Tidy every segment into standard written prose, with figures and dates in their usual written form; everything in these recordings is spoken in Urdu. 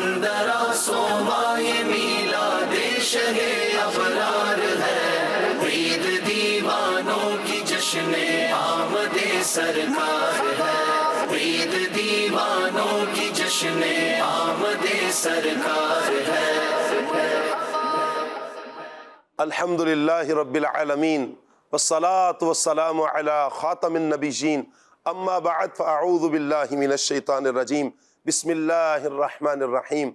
اندرا سوما یہ میلاد شہ ابرار ہے، عید دیوانوں کی جشن آمد سرکار ہے، عید دیوانوں کی جشن آمد سرکار ہے۔ الحمدللہ رب العالمین والصلاة والسلام علی خاتم النبیین، اما بعد فاعوذ باللہ من الشیطان الرجیم، بسم اللہ الرحمن الرحیم۔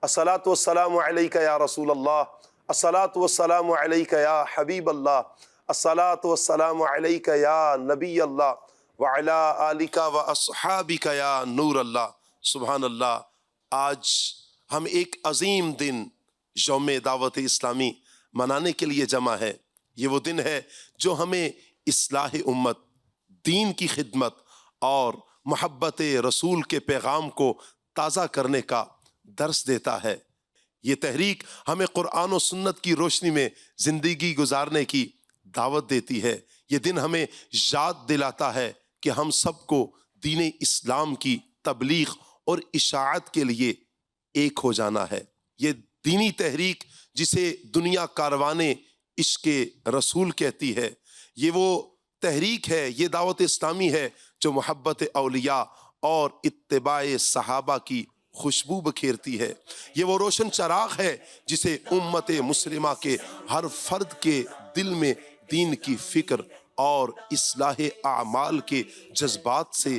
الصلاة والسلام علیک یا رسول اللہ، الصلاة والسلام علیک یا حبیب اللہ، الصلاة والسلام علیک یا نبی اللہ، وعلی آلک واصحابک یا نور اللہ۔ سبحان اللہ۔ آج ہم ایک عظیم دن یوم دعوت اسلامی منانے کے لیے جمع ہے۔ یہ وہ دن ہے جو ہمیں اصلاح امت، دین کی خدمت اور محبت رسول کے پیغام کو تازہ کرنے کا درس دیتا ہے۔ یہ تحریک ہمیں قرآن و سنت کی روشنی میں زندگی گزارنے کی دعوت دیتی ہے۔ یہ دن ہمیں یاد دلاتا ہے کہ ہم سب کو دین اسلام کی تبلیغ اور اشاعت کے لیے ایک ہو جانا ہے۔ یہ دینی تحریک جسے دنیا کاروان عشق رسول کہتی ہے، یہ وہ تحریک ہے، یہ دعوت اسلامی ہے جو محبت اولیاء اور اتباع صحابہ کی خوشبو بکھیرتی ہے۔ یہ وہ روشن چراغ ہے جسے امت مسلمہ کے ہر فرد کے دل میں دین کی فکر اور اصلاح اعمال کے جذبات سے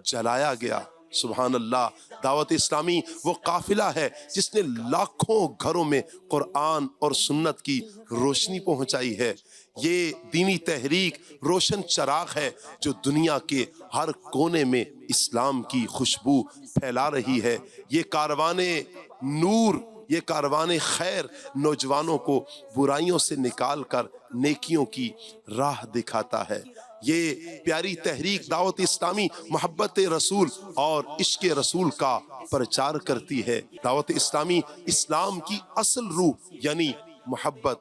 جلایا گیا۔ سبحان اللہ۔ دعوت اسلامی وہ قافلہ ہے جس نے لاکھوں گھروں میں قرآن اور سنت کی روشنی پہنچائی ہے۔ یہ دینی تحریک روشن چراغ ہے جو دنیا کے ہر کونے میں اسلام کی خوشبو پھیلا رہی ہے۔ یہ کاروان نور، یہ کاروان خیر نوجوانوں کو برائیوں سے نکال کر نیکیوں کی راہ دکھاتا ہے۔ یہ پیاری تحریک دعوت اسلامی محبت رسول اور عشق رسول کا پرچار کرتی ہے۔ دعوت اسلامی اسلام کی اصل روح یعنی محبت،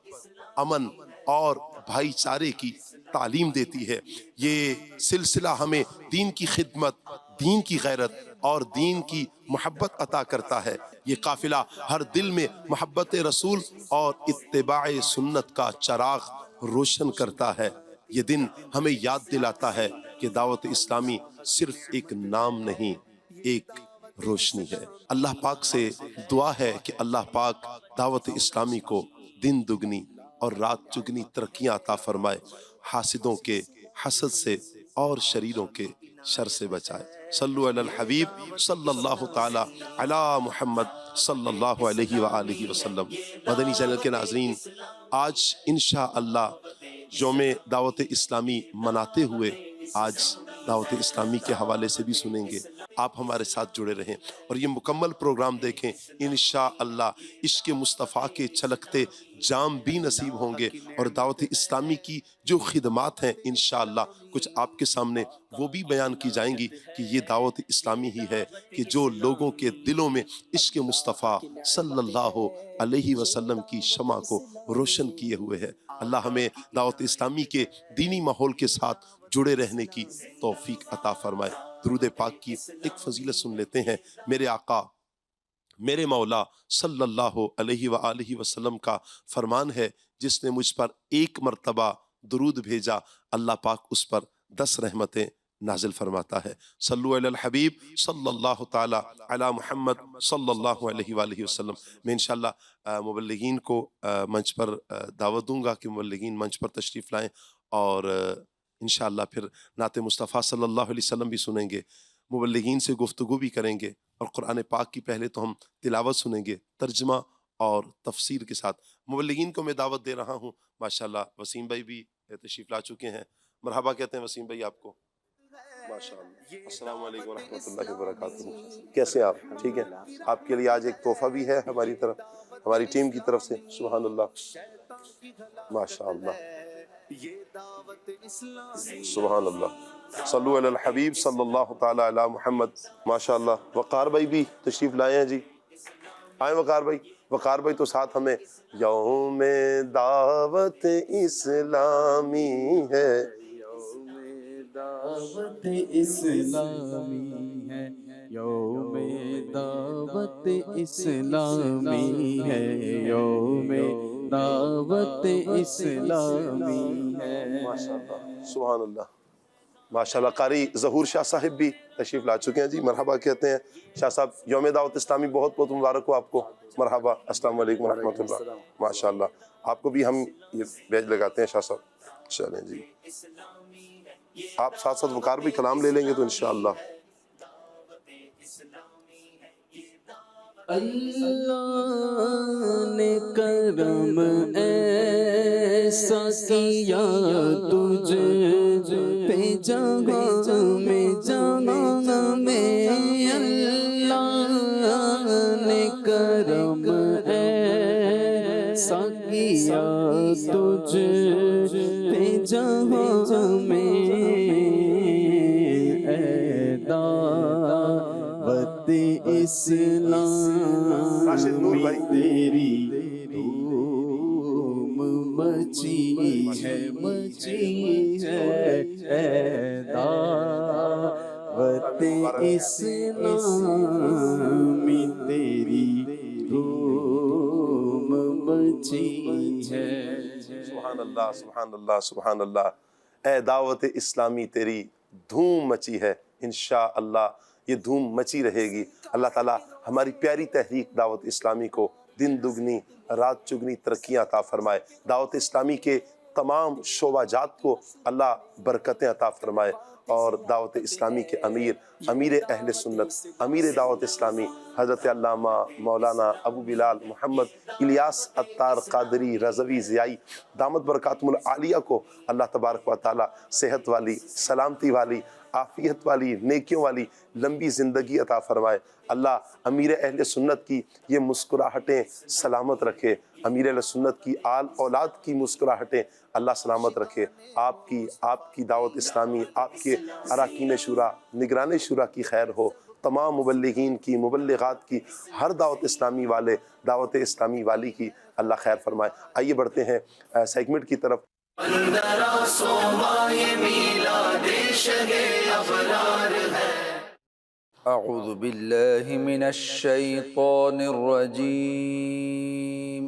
امن اور بھائی چارے کی تعلیم دیتی ہے۔ یہ سلسلہ ہمیں دین کی خدمت، دین کی غیرت اور دین کی محبت عطا کرتا ہے۔ یہ قافلہ ہر دل میں محبت رسول اور اتباع سنت کا چراغ روشن کرتا ہے۔ یہ دن ہمیں یاد دلاتا ہے کہ دعوت اسلامی صرف ایک نام نہیں، ایک روشنی ہے۔ اللہ پاک سے دعا ہے کہ اللہ پاک دعوت اسلامی کو دن دگنی اور رات چگنی ترقیاں عطا فرمائے، حاسدوں کے حسد سے اور شریروں کے شر سے بچائے۔ صلو علی الحبیب صلی اللہ تعالی علی محمد صلی اللہ علیہ وآلہ وسلم۔ مدنی چینل کے ناظرین، آج انشاءاللہ یوم دعوت اسلامی مناتے ہوئے آج دعوت اسلامی کے حوالے سے بھی سنیں گے۔ آپ ہمارے ساتھ جڑے رہیں اور یہ مکمل پروگرام دیکھیں۔ انشاءاللہ عشق مصطفیٰ کے چھلکتے جام بھی نصیب ہوں گے اور دعوت اسلامی کی جو خدمات ہیں انشاءاللہ کچھ آپ کے سامنے وہ بھی بیان کی جائیں گی کہ یہ دعوت اسلامی ہی ہے کہ جو لوگوں کے دلوں میں عشق مصطفیٰ صلی اللہ علیہ وسلم کی شمع کو روشن کیے ہوئے ہے۔ اللہ ہمیں دعوت اسلامی کے دینی ماحول کے ساتھ جڑے رہنے کی توفیق عطا فرمائے۔ درود پاک کی ایک فضیلت سن لیتے ہیں۔ میرے آقا، میرے مولا صلی اللہ علیہ وآلہ وسلم کا فرمان ہے، جس نے مجھ پر ایک مرتبہ درود بھیجا اللہ پاک اس پر 10 رحمتیں نازل فرماتا ہے۔ صلو علی الحبیب صلی اللہ تعالی علی محمد صلی اللہ علیہ وآلہ وسلم۔ میں انشاءاللہ مبلغین کو منچ پر دعوت دوں گا کہ مبلغین منچ پر تشریف لائیں اور انشاءاللہ پھر نعت مصطفیٰ صلی اللہ علیہ وسلم بھی سنیں گے، مبلغین سے گفتگو بھی کریں گے اور قرآن پاک کی پہلے تو ہم تلاوت سنیں گے ترجمہ اور تفسیر کے ساتھ۔ مبلغین کو میں دعوت دے رہا ہوں۔ ماشاءاللہ وسیم بھائی بھی تشریف لا چکے ہیں، مرحبا کہتے ہیں وسیم بھائی آپ کو۔ ماشاءاللہ۔ السلام علیکم ورحمۃ اللہ وبرکاتہ۔ کیسے آپ؟ ٹھیک ہے۔ آپ کے لیے آج ایک تحفہ بھی ہے ہماری طرف، ہماری ٹیم کی طرف سے۔ سبحان اللہ، ماشاءاللہ، سبحان اللہ۔ صلو علی الحبیب صلی اللہ تعالی علی محمد۔ ماشاءاللہ۔ وقار بھائی بھی تشریف لائے ہیں جی، آئیں وقار بھائی۔ وقار بھائی تو ساتھ ہمیں یوم دعوت اسلامی ہے، دعوت اسلامی ہے، یوم دعوت اسلامی ہے، یوم دعوت اسلامی ہے۔ ماشاءاللہ سبحان اللہ، ماشاءاللہ۔ قاری ظہور شاہ صاحب بھی تشریف لا چکے ہیں جی، مرحبا کہتے ہیں شاہ صاحب۔ یوم دعوت اسلامی بہت بہت مبارک ہو آپ کو، مرحبا، السلام علیکم ورحمۃ اللہ۔ ماشاءاللہ، آپ کو بھی ہم یہ بیج لگاتے ہیں شاہ صاحب۔ چلیں جی، آپ ساتھ ساتھ وقار بھی کلام لے لیں گے تو انشاءاللہ۔ اللہ نے کرم ایسا کیا تجھ پہ جہاں میں، جہاں میں اللہ نے کرم ایسا کیا تجھ پہ جہاں میں، اے دعوت راشد نور بھائی۔ اسلامی تیری دھوم مچی ہے، مچی ہے، اے دعوت اسلامی تیری دھوم مچی ہے۔ سبحان اللہ سبحان اللہ سبحان اللہ۔ اے دعوت اسلامی تیری دھوم مچی ہے، انشاءاللہ یہ دھوم مچی رہے گی۔ اللہ تعالیٰ ہماری پیاری تحریک دعوت اسلامی کو دن دگنی رات چگنی ترقیاں عطا فرمائے، دعوت اسلامی کے تمام شعبہ جات کو اللہ برکتیں عطا فرمائے، اور دعوت اسلامی کے امیر اہل سنت، امیر دعوت اسلامی حضرت علامہ مولانا ابو بلال محمد الیاس عطار قادری رضوی ضیائی دامت برکاتہم العالیہ کو اللہ تبارک و تعالی صحت والی، سلامتی والی، عافیت والی، نیکیوں والی لمبی زندگی عطا فرمائے۔ اللہ امیر اہل سنت کی یہ مسکراہٹیں سلامت رکھے، امیر اہل سنت کی آل اولاد کی مسکراہٹیں اللہ سلامت رکھے۔ آپ کی دعوت اسلامی، آپ کے اراکین شورا، نگران شورا کی خیر ہو، تمام مبلغین کی، مبلغات کی، ہر دعوت اسلامی والے، دعوت اسلامی والی کی اللہ خیر فرمائے۔ آئیے بڑھتے ہیں سیگمنٹ کی طرف۔ اندرا سومائے میلاد شہ ابرار ہے۔ اعوذ باللہ من الشیطان الرجیم۔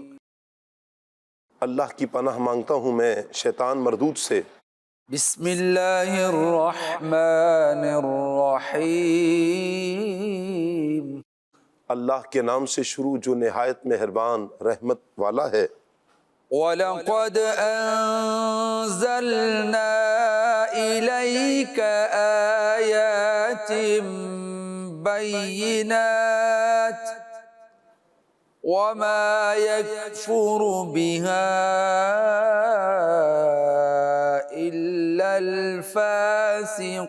اللہ کی پناہ مانگتا ہوں میں شیطان مردود سے۔ بسم اللہ الرحمن الرحیم۔ اللہ کے نام سے شروع جو نہایت مہربان رحمت والا ہے۔ وَلَقَدْ أَنزَلْنَا إِلَيْكَ آيَاتٍ بَيِّنَاتٍ وَمَا يَكْفُرُ بِهَا إِلَّا الْفَاسِقُونَ۔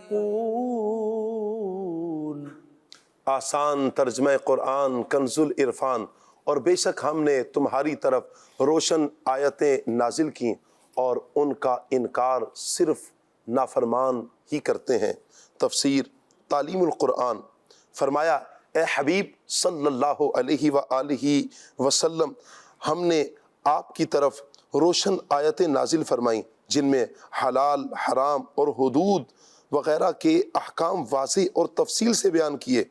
آسان ترجمہ قرآن کنز العرفان۔ اور بے شک ہم نے تمہاری طرف روشن آیتیں نازل کیں اور ان کا انکار صرف نافرمان ہی کرتے ہیں۔ تفسیر تعلیم القرآن۔ فرمایا اے حبیب صلی اللہ علیہ وآلہ وسلم، ہم نے آپ کی طرف روشن آیتیں نازل فرمائیں جن میں حلال، حرام اور حدود وغیرہ کے احکام واضح اور تفصیل سے بیان کیے،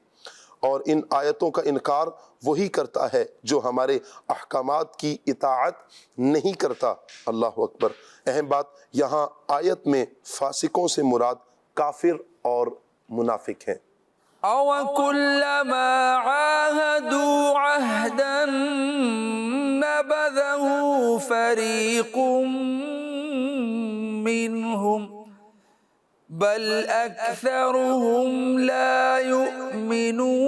اور ان آیتوں کا انکار وہی کرتا ہے جو ہمارے احکامات کی اطاعت نہیں کرتا۔ اللہ اکبر۔ اہم بات یہاں آیت میں فاسقوں سے مراد کافر اور منافق ہیں۔ أَوَكُلَّمَا عَاهَدُوا عَهْدًا نَبَذَهُ فَرِيقٌ مِّنْهُمْ بَلْ أَكْثَرُهُمْ لَا يُؤْمِنُونَ۔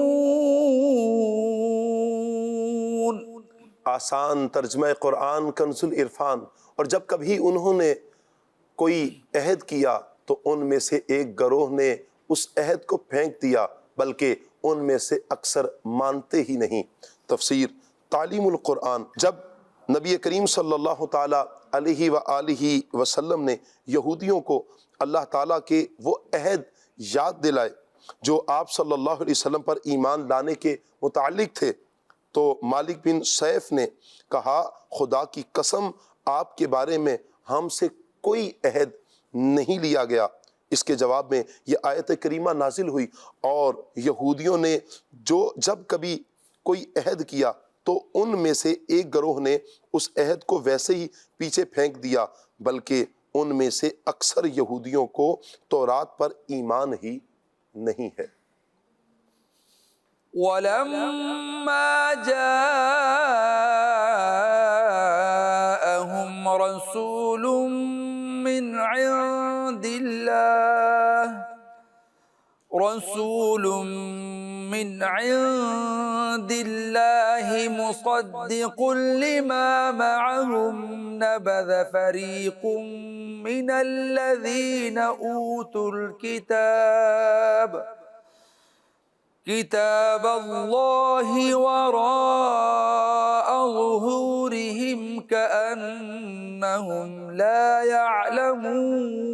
آسان ترجمہ قرآن کنز العرفان۔ اور جب کبھی انہوں نے کوئی عہد کیا تو ان میں سے ایک گروہ نے اس عہد کو پھینک دیا، بلکہ ان میں سے اکثر مانتے ہی نہیں۔ تفسیر تعلیم القرآن۔ جب نبی کریم صلی اللہ تعالیٰ علیہ وآلہ وسلم نے یہودیوں کو اللہ تعالیٰ کے وہ عہد یاد دلائے جو آپ صلی اللہ علیہ وسلم پر ایمان لانے کے متعلق تھے، تو مالک بن سیف نے کہا خدا کی قسم آپ کے بارے میں ہم سے کوئی عہد نہیں لیا گیا۔ اس کے جواب میں یہ آیت کریمہ نازل ہوئی، اور یہودیوں نے جب کبھی کوئی عہد کیا تو ان میں سے ایک گروہ نے اس عہد کو ویسے ہی پیچھے پھینک دیا، بلکہ ان میں سے اکثر یہودیوں کو تورات پر ایمان ہی نہیں ہے۔ ولما جاءهم رسول من عند الله مصدق لما معهم نبذ فريق من الذين أوتوا كتاب الله وراء ظهورهم كأنهم لا يعلمون۔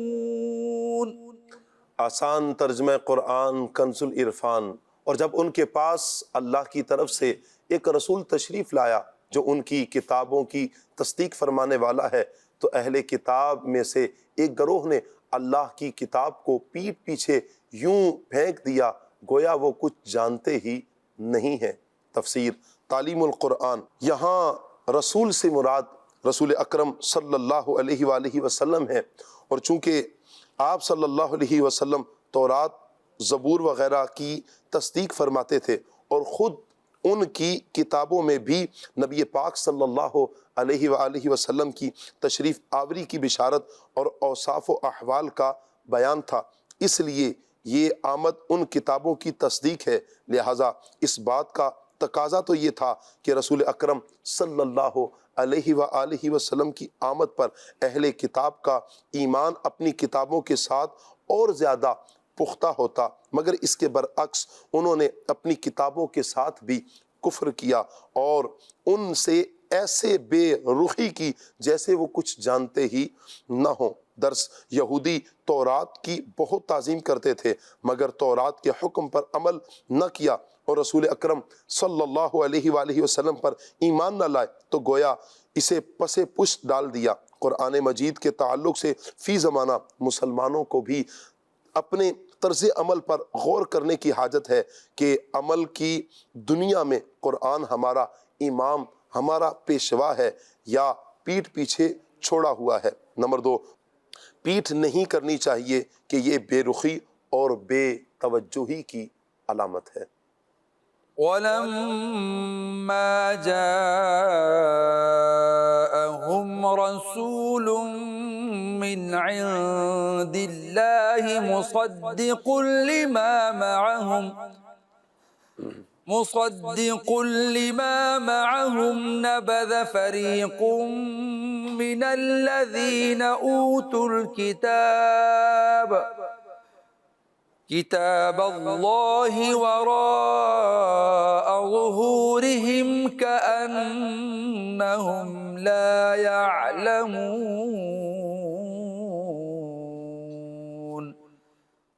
آسان ترجمہ قرآن کنز العرفان۔ اور جب ان کے پاس اللہ کی طرف سے ایک رسول تشریف لایا جو ان کی کتابوں کی تصدیق فرمانے والا ہے، تو اہل کتاب میں سے ایک گروہ نے اللہ کی کتاب کو پیٹھ پیچھے یوں پھینک دیا گویا وہ کچھ جانتے ہی نہیں ہیں۔ تفسیر تعلیم القرآن۔ یہاں رسول سے مراد رسول اکرم صلی اللہ علیہ وآلہ وسلم ہے، اور چونکہ آپ صلی اللہ علیہ وسلم تورات، زبور وغیرہ کی تصدیق فرماتے تھے، اور خود ان کی کتابوں میں بھی نبی پاک صلی اللہ علیہ وآلہ وسلم کی تشریف آوری کی بشارت اور اوصاف و احوال کا بیان تھا، اس لیے یہ آمد ان کتابوں کی تصدیق ہے۔ لہٰذا اس بات کا تقاضا تو یہ تھا کہ رسول اکرم صلی اللہ علیہ وآلہ وسلم کی آمد پر اہل کتاب کا ایمان اپنی کتابوں کے ساتھ اور زیادہ پختہ ہوتا، مگر اس کے برعکس انہوں نے اپنی کتابوں کے ساتھ بھی کفر کیا اور ان سے ایسے بے رخی کی جیسے وہ کچھ جانتے ہی نہ ہوں۔ درس یہودی تورات کی بہت تعظیم کرتے تھے، مگر تورات کے حکم پر عمل نہ کیا اور رسول اکرم صلی اللہ علیہ وآلہ وسلم پر ایمان نہ لائے تو گویا اسے پس پشت ڈال دیا۔ قرآن مجید کے تعلق سے فی زمانہ مسلمانوں کو بھی اپنے طرز عمل پر غور کرنے کی حاجت ہے کہ عمل کی دنیا میں قرآن ہمارا امام، ہمارا پیشوا ہے یا پیٹھ پیچھے چھوڑا ہوا ہے۔ نمبر 2، پیٹھ نہیں کرنی چاہیے کہ یہ بے رخی اور بے توجہی کی علامت ہے۔ وَلَمَّا جَاءَهُمْ رَسُولٌ مِّنْ عِندِ اللَّهِ مُصَدِّقٌ لِمَا مَعَهُمْ نَبَذَ فَرِيقٌ مِّنَ الَّذِينَ أُوتُوا كتاب الله وراء ظهورهم كأنهم لا يعلمون۔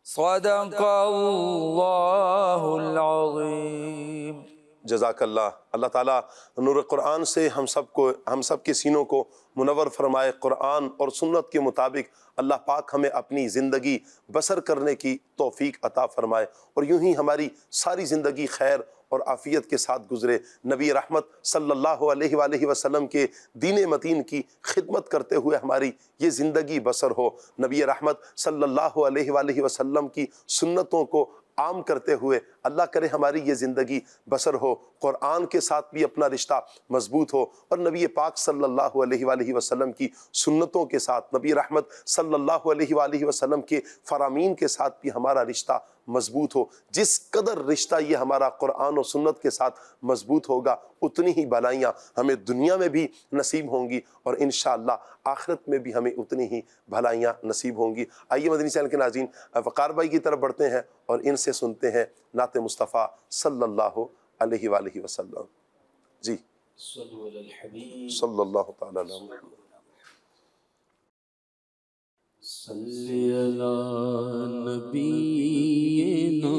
صدق اللہ العظیم۔ جزاک اللہ۔ اللہ تعالیٰ نور قرآن سے ہم سب کے سینوں کو منور فرمائے۔ قرآن اور سنت کے مطابق اللہ پاک ہمیں اپنی زندگی بسر کرنے کی توفیق عطا فرمائے، اور یوں ہی ہماری ساری زندگی خیر اور عافیت کے ساتھ گزرے۔ نبی رحمت صلی اللہ علیہ وآلہ وسلم کے دین متین کی خدمت کرتے ہوئے ہماری یہ زندگی بسر ہو۔ نبی رحمت صلی اللہ علیہ وآلہ وسلم کی سنتوں کو عام کرتے ہوئے اللہ کرے ہماری یہ زندگی بسر ہو، قرآن کے ساتھ بھی اپنا رشتہ مضبوط ہو، اور نبی پاک صلی اللہ علیہ وآلہ وسلم کی سنتوں کے ساتھ، نبی رحمت صلی اللہ علیہ وآلہ وسلم کے فرامین کے ساتھ بھی ہمارا رشتہ مضبوط ہو۔ جس قدر رشتہ یہ ہمارا قرآن و سنت کے ساتھ مضبوط ہوگا، اتنی ہی بھلائیاں ہمیں دنیا میں بھی نصیب ہوں گی، اور انشاءاللہ آخرت میں بھی ہمیں اتنی ہی بھلائیاں نصیب ہوں گی۔ آئیے مدنی چینل کے ناظرین وقار بھائی کی طرف بڑھتے ہیں اور ان سے سنتے ہیں نعت مصطفیٰ صلی اللہ علیہ وآلہ وسلم۔ جی صلی اللہ تعالی علیہ وسلم۔ صلی علی نبینا،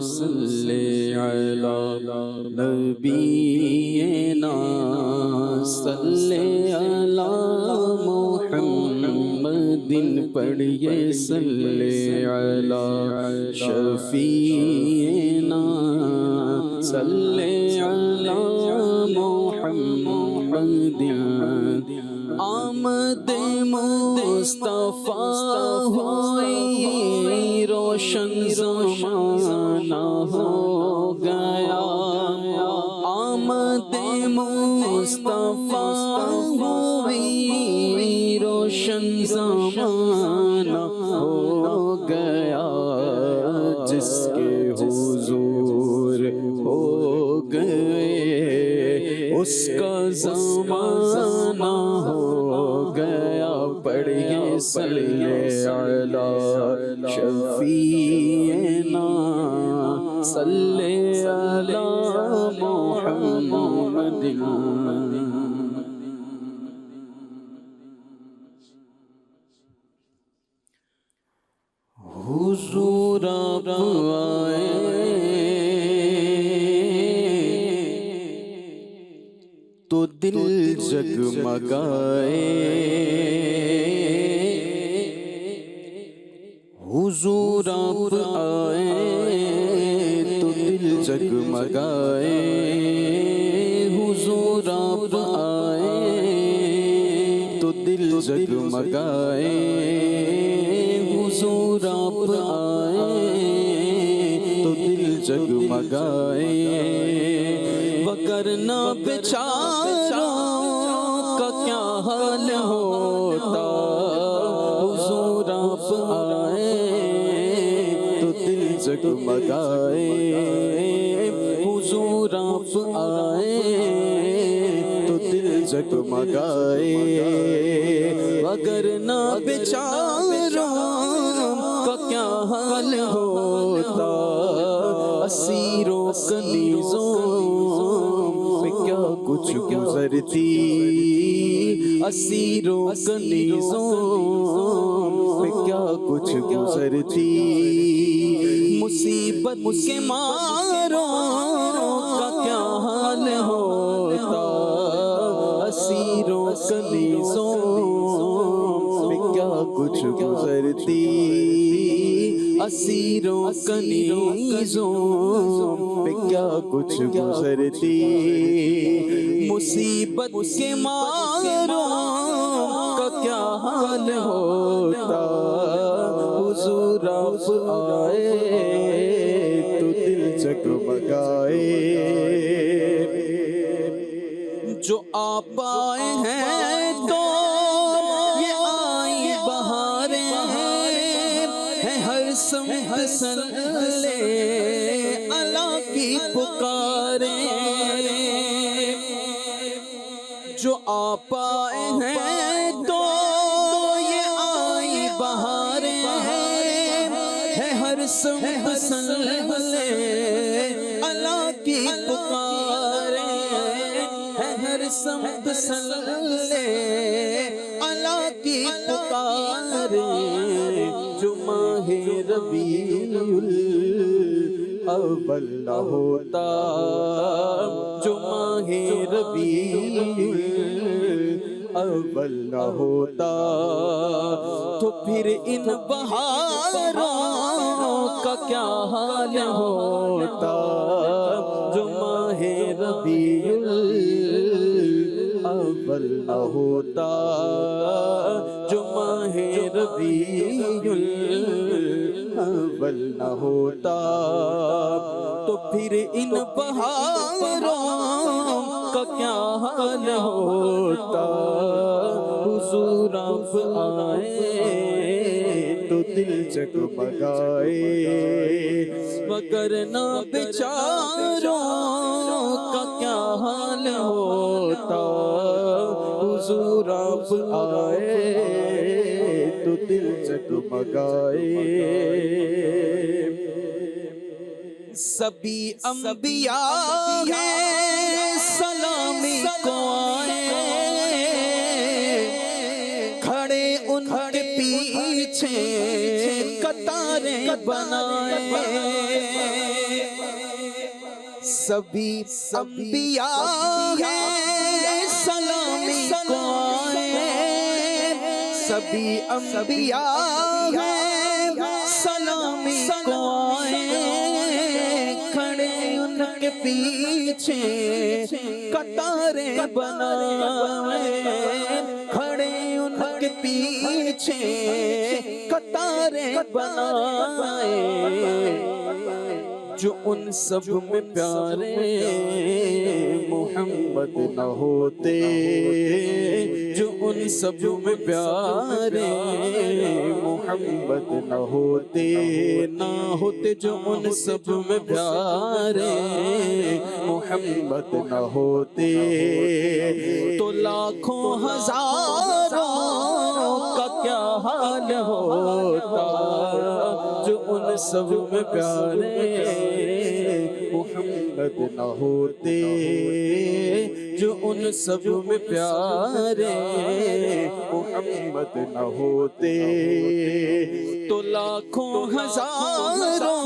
صلی علی نبینا، صلی علی محمد پڑھیے صلی علی شفیعنا صلی علی محمد آمد مصطفیٰ ہوئی روشن زمانہ ہو گیا آمد مصطفیٰ ہوئی روشن زمانہ ہو گیا جس کے حضور ہو گئے اس کا زمانہ ہو گیا پڑھیے صلی علی شفیعنا صلی علی محمد حضور آپ آئے تو دل جگمگائے حضور آپ آئے تو دل جگمگائے حضور آپ آئے تو دل جگمگائے حضور آپ آئے تو دل جگمگائے وگرنہ بیچاروں کا کیا حال ہوتا حضور آپ آئے تو دل جگمگائے حضور آپ آئے تو دل جگمگائے وگرنہ بیچاروں کا کیا حال ہوتا اسیروں کنیزوں پہ کیا کچھ گزرتی اسیروں کنیزوں پہ کیا کچھ گزرتی مصیبت کے ماروں کا کیا حال ہوتا اسیروں کنیزوں پہ کیا کچھ گزرتی اسیروں کنیزوں پہ کیا کچھ گزرتی مصیبت کے ماروں کا کیا حال ہوتا حضور آپ آئے تو دل جگمگائے جو آپ آئے ہیں تو یہ آئی بہاریں ہیں ہر سمت صلی اللہ کی پکاریں جو آپ آئے ہیں تو یہ آئی بہاریں ہیں ہر سمت صلی اللہ کی پکاریں ہر سمت صلی اللہ کی پکاریں جو ماہ ربیع الاول نہ ہوتا جو ماہ ربیع الاول نہ ہوتا تو پھر ان بہاروں کا کیا حال ہوتا جو ماہ ربیع الاول نہ ہوتا جو ماہ ربیع الاول نہ ہوتا تو پھر ان بہاروں کا کیا حال ہوتا حضور آپ آئے تو دل جگمگائے وگرنہ بیچاروں کا کیا حال ہوتا حضور آپ آئے تو دل جگمگائے سبھی انبیاء ہیں سلامی کو آئے کھڑے ان کے پیچھے قطاریں بنائے سبھی انبیاء ہیں سلامی کو آئے سبھی انبیاء ہیں سلامی کو آئے کھڑے ان کے پیچھے قطاریں بنائے کھڑے ان کے پیچھے قطاریں بنائے جو ان سب میں پیارے محمد نہ ہوتے جو ان سب میں پیارے محمد نہ ہوتے جو ان سب میں پیارے محمد نہ ہوتے تو لاکھوں ہزاروں کا کیا حال ہوتا جو ان سب میں پیارے محمد نہ ہوتے جو ان سب میں پیارے محمد نہ ہوتے تو لاکھوں ہزاروں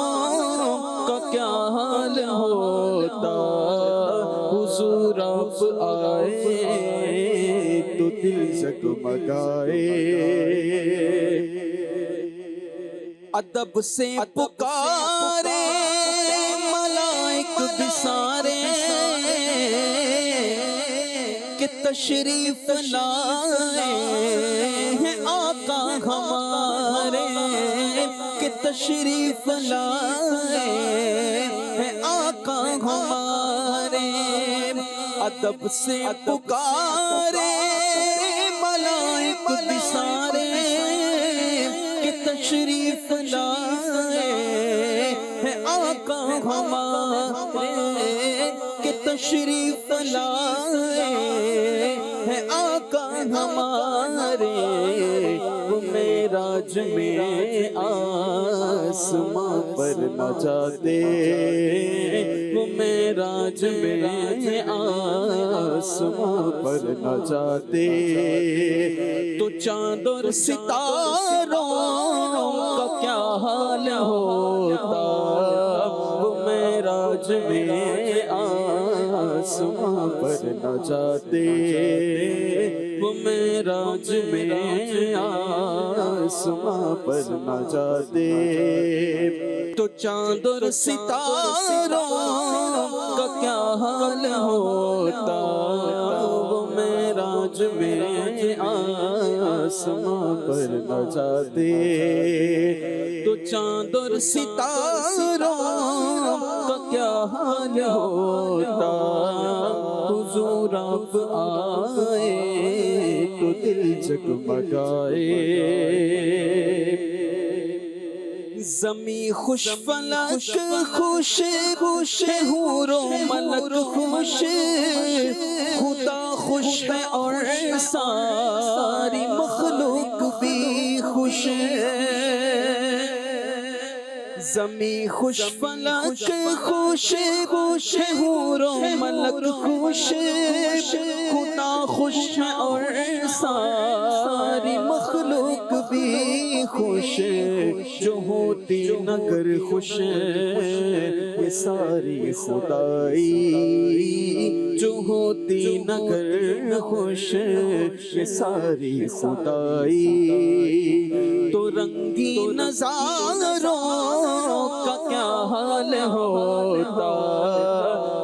کا کیا حال ہوتا حضور آپ آئے تو دل جگمگائے ادب سے پکارے ملائک بھی سارے کہ تشریف لائے ہیں آقا ہمارے کہ تشریف لائے ہیں آقا ہمارے ادب سے پکارے ملائک بھی سارے کہ تشریف لائے ہیں آقا ہمارے کہ تشریف لائے ہیں آقا ہمارے وہ معراج میں آسماں پر نہ جاتے وہ معراج میں آسماں پر نہ جاتے تو چاند اور ستاروں کا کیا حال ہوتا وہ معراج میں آسماں پر نہ جاتے وہ معراج میں آسماں پر نہ جاتے تو چاند اور ستاروں کا کیا حال ہوتا وہ معراج میں آسماں پر نہ جاتے تو چاند اور ستاروں کا کیا حال ہوتا حضور آپ آئے تو دل جگمگائے زمیں خوش فلک خوش خوش حور و ملک خوش خدا خوش ہے اور ساری مخلوق بھی خوش زمیں خوش فلک خوش خوش حور و ملک خوش خدا خوش ہے اور ساری مخلوق بھی خوش جو ہوتی نگر خوش یہ ساری خدائی جو ہوتی نگر خوش یہ ساری خدائی تو رنگی نظاروں کا کیا حال ہوتا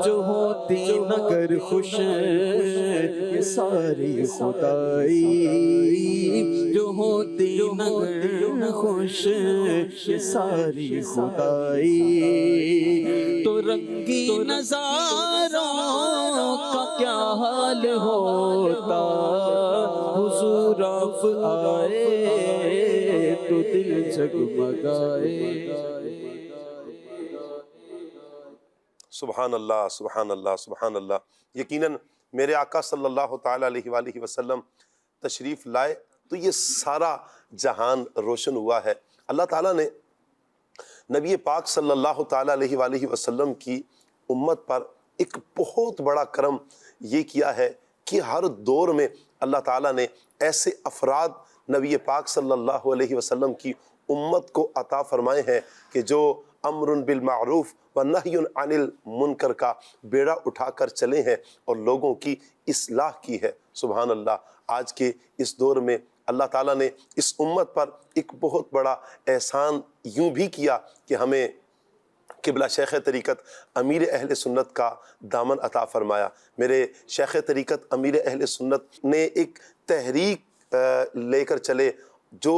جو ہوتی نگر خوش یہ ساری خدائی جو ہوتی نگر خوش یہ ساری خدائی تو رنگی نظاروں کا کیا حال ہوتا حضور آپ آئے تو دل جگمگائے سبحان اللہ سبحان اللہ سبحان اللہ یقیناً میرے آقا صلی اللہ تعالیٰ علیہ وآلہ وسلم تشریف لائے تو یہ سارا جہان روشن ہوا ہے۔ اللہ تعالیٰ نے نبی پاک صلی اللہ تعالیٰ علیہ وآلہ وسلم کی امت پر ایک بہت بڑا کرم یہ کیا ہے کہ ہر دور میں اللہ تعالیٰ نے ایسے افراد نبی پاک صلی اللہ علیہ وسلم کی امت کو عطا فرمائے ہیں کہ جو امر بالمعروف و نہی عن المنکر کا بیڑا اٹھا کر چلے ہیں اور لوگوں کی اصلاح کی ہے۔ سبحان اللہ، آج کے اس دور میں اللہ تعالیٰ نے اس امت پر ایک بہت بڑا احسان یوں بھی کیا کہ ہمیں قبلہ شیخ طریقت امیر اہل سنت کا دامن عطا فرمایا۔ میرے شیخ طریقت امیر اہل سنت نے ایک تحریک لے کر چلے جو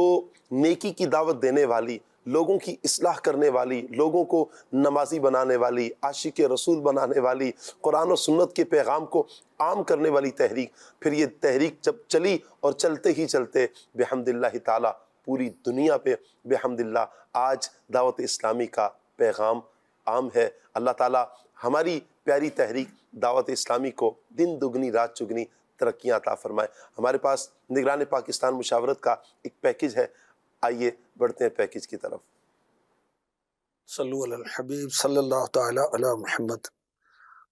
نیکی کی دعوت دینے والی، لوگوں کی اصلاح کرنے والی، لوگوں کو نمازی بنانے والی، عاشق رسول بنانے والی، قرآن و سنت کے پیغام کو عام کرنے والی تحریک۔ پھر یہ تحریک جب چلی اور چلتے ہی چلتے بحمد اللہ تعالیٰ پوری دنیا پہ بحمد اللہ آج دعوت اسلامی کا پیغام عام ہے۔ اللہ تعالیٰ ہماری پیاری تحریک دعوت اسلامی کو دن دگنی رات چگنی ترقیاں عطا فرمائے۔ ہمارے پاس نگران پاکستان مشاورت کا ایک پیکج ہے، آئیے بڑھتے ہیں پیکج کی طرف۔ صلو علی الحبیب صلی اللہ تعالی علی محمد۔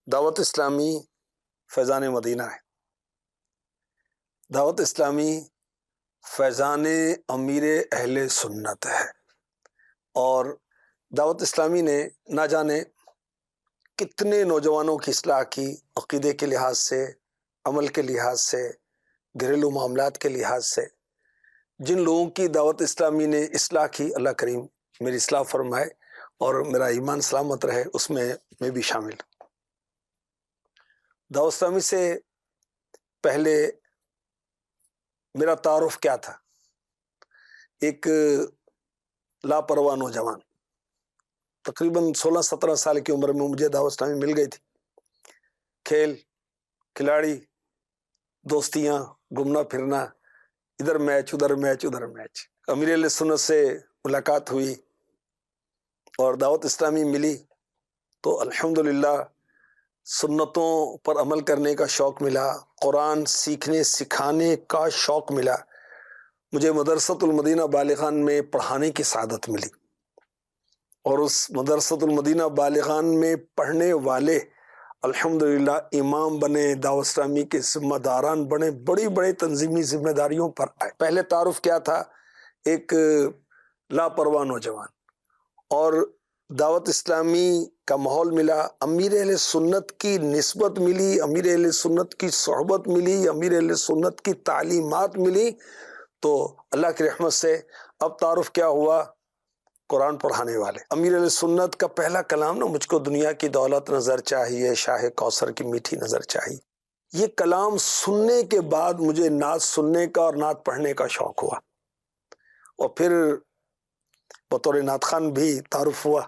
دعوت اسلامی فیضان مدینہ ہے، دعوت اسلامی فیضان امیر اہل سنت ہے، اور دعوت اسلامی نے نہ جانے کتنے نوجوانوں کی اصلاح کی، عقیدے کے لحاظ سے، عمل کے لحاظ سے، گھریلو معاملات کے لحاظ سے۔ جن لوگوں کی دعوت اسلامی نے اصلاح کی، اللہ کریم میری اصلاح فرمائے اور میرا ایمان سلامت رہے، اس میں بھی شامل۔ دعوت اسلامی سے پہلے میرا تعارف کیا تھا؟ ایک لاپرواہ نوجوان، تقریباً 16-17 سال کی عمر میں مجھے دعوت اسلامی مل گئی تھی۔ کھیل کھلاڑی، دوستیاں، گھومنا پھرنا، ادھر میچ ادھر میچ ادھر میچ۔ امیر علیہ سنت سے ملاقات ہوئی اور دعوت اسلامی ملی تو الحمدللہ سنتوں پر عمل کرنے کا شوق ملا، قرآن سیکھنے سکھانے کا شوق ملا۔ مجھے مدرسۃ المدینہ بالغان میں پڑھانے کی سعادت ملی، اور اس مدرسۃ المدینہ بالغان میں پڑھنے والے الحمدللہ امام بنے، دعوت اسلامی کے ذمہ داران بنے، بڑی بڑی تنظیمی ذمہ داریوں پر آئے۔ پہلے تعارف کیا تھا؟ ایک لاپرواہ نوجوان، اور دعوت اسلامی کا ماحول ملا، امیر اہل سنت کی نسبت ملی، امیر اہل سنت کی صحبت ملی، امیر اہل سنت کی تعلیمات ملی، تو اللہ کی رحمت سے اب تعارف کیا ہوا؟ قرآن پڑھانے والے۔ امیر علیہ سنت کا پہلا کلام نا، مجھ کو دنیا کی دولت نظر چاہیے، شاہ کوثر کی میٹھی نظر چاہیے، یہ کلام سننے کے بعد مجھے نعت سننے کا اور نعت پڑھنے کا شوق ہوا، اور پھر بطور نعت خوان بھی تعارف ہوا،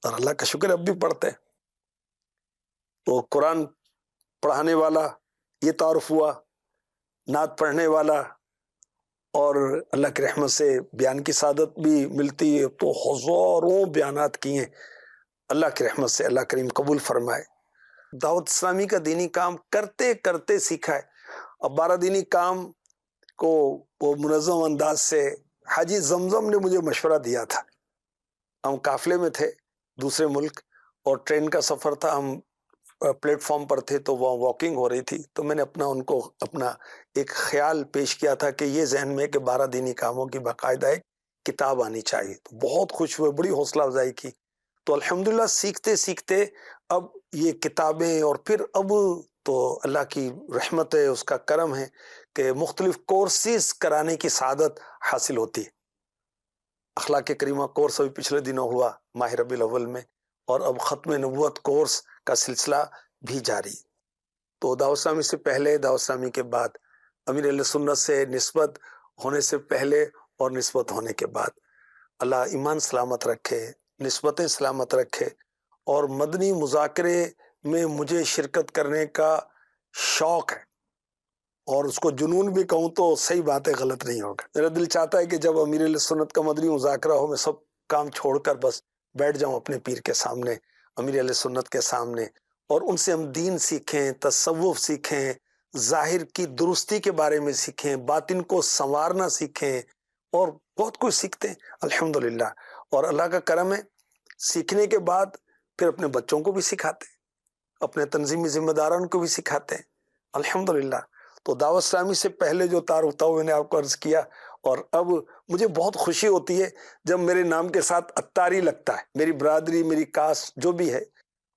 اور اللہ کا شکر اب بھی پڑھتے ہیں۔ تو قرآن پڑھانے والا یہ تعارف ہوا، نعت پڑھنے والا، اور اللہ کی رحمت سے بیان کی سعادت بھی ملتی ہے، تو ہزاروں بیانات کیے، اللہ کی رحمت سے اللہ کریم قبول فرمائے۔ دعوت اسلامی کا دینی کام کرتے کرتے سیکھا ہے۔ اب 12 دینی کام کو وہ منظم انداز سے حاجی زمزم نے مجھے مشورہ دیا تھا۔ ہم قافلے میں تھے دوسرے ملک، اور ٹرین کا سفر تھا، ہم پلیٹ فارم پر تھے، تو وہاں واکنگ ہو رہی تھی، تو میں نے ان کو اپنا ایک خیال پیش کیا تھا کہ یہ ذہن میں کہ 12 دینی کاموں کی باقاعدہ ایک کتاب آنی چاہیے۔ تو بہت خوش ہوئے، بڑی حوصلہ افزائی کی، تو الحمدللہ سیکھتے سیکھتے اب یہ کتابیں، اور پھر اب تو اللہ کی رحمت ہے، اس کا کرم ہے کہ مختلف کورسز کرانے کی سعادت حاصل ہوتی ہے۔ اخلاق کریمہ کورس ابھی پچھلے دنوں ہوا ماہ ربیع الاول میں، اور اب ختم نبوت کورس کا سلسلہ بھی جاری۔ تو دعوت اسلامی سے پہلے، دعوت اسلامی کے بعد، امیر اہل سنت سے نسبت ہونے سے پہلے اور نسبت ہونے کے بعد، اللہ ایمان سلامت رکھے، نسبتیں سلامت رکھے، اور مدنی مذاکرے میں مجھے شرکت کرنے کا شوق ہے، اور اس کو جنون بھی کہوں تو صحیح بات ہے، غلط نہیں ہوگا۔ میرا دل چاہتا ہے کہ جب امیر علیہ سنت کا مدنی مذاکرہ ہو، میں سب کام چھوڑ کر بس بیٹھ جاؤں اپنے پیر کے سامنے، امیر علیہ سنت کے سامنے، اور ان سے ہم دین سیکھیں، تصوف سیکھیں، ظاہر کی درستی کے بارے میں سیکھیں، باطن کو سنوارنا سیکھیں، اور بہت کچھ سیکھتے ہیں الحمدللہ۔ اور اللہ کا کرم ہے، سیکھنے کے بعد پھر اپنے بچوں کو بھی سکھاتے ہیں، اپنے تنظیمی ذمہ داران کو بھی سکھاتے ہیں الحمدللہ۔ تو دعوت اسلامی سے پہلے جو تعارف تھا وہ میں نے آپ کو عرض کیا، اور اب مجھے بہت خوشی ہوتی ہے جب میرے نام کے ساتھ اتاری لگتا ہے، میری برادری، میری کاسٹ جو بھی ہے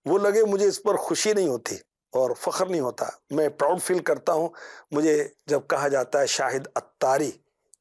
وہ لگے، مجھے اس پر خوشی نہیں ہوتی اور فخر نہیں ہوتا، میں پراؤڈ فیل کرتا ہوں۔ مجھے جب کہا جاتا ہے شاہد اتاری،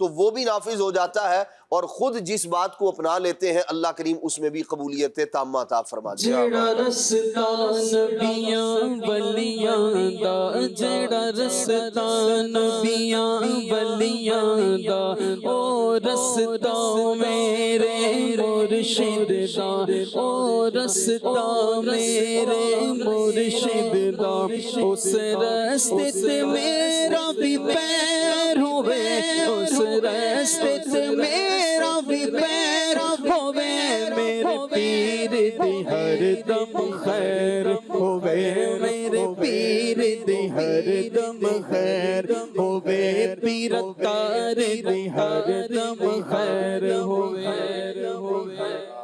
تو وہ بھی نافذ ہو جاتا ہے، اور خود جس بات کو اپنا لیتے ہیں اللہ کریم اس میں بھی قبولیت تامہ عطا فرماتے ہیں۔ جڑا رستا نبیاں ولیاں دا، جڑا رستا نبیاں ولیاں دا، او رستا میرے مرشد دا، او رستا میرے مرشد دا، اس رستے تے میرا بھی پیر ہوئے، اس رستے تے میرا بھی پیر ہوئے، میرے پیر دی ہر دم خیر ہوئے، میرے پیر دی ہر دم خیر ہوئے، پیر تار دی ہر دم خیر ہوئے۔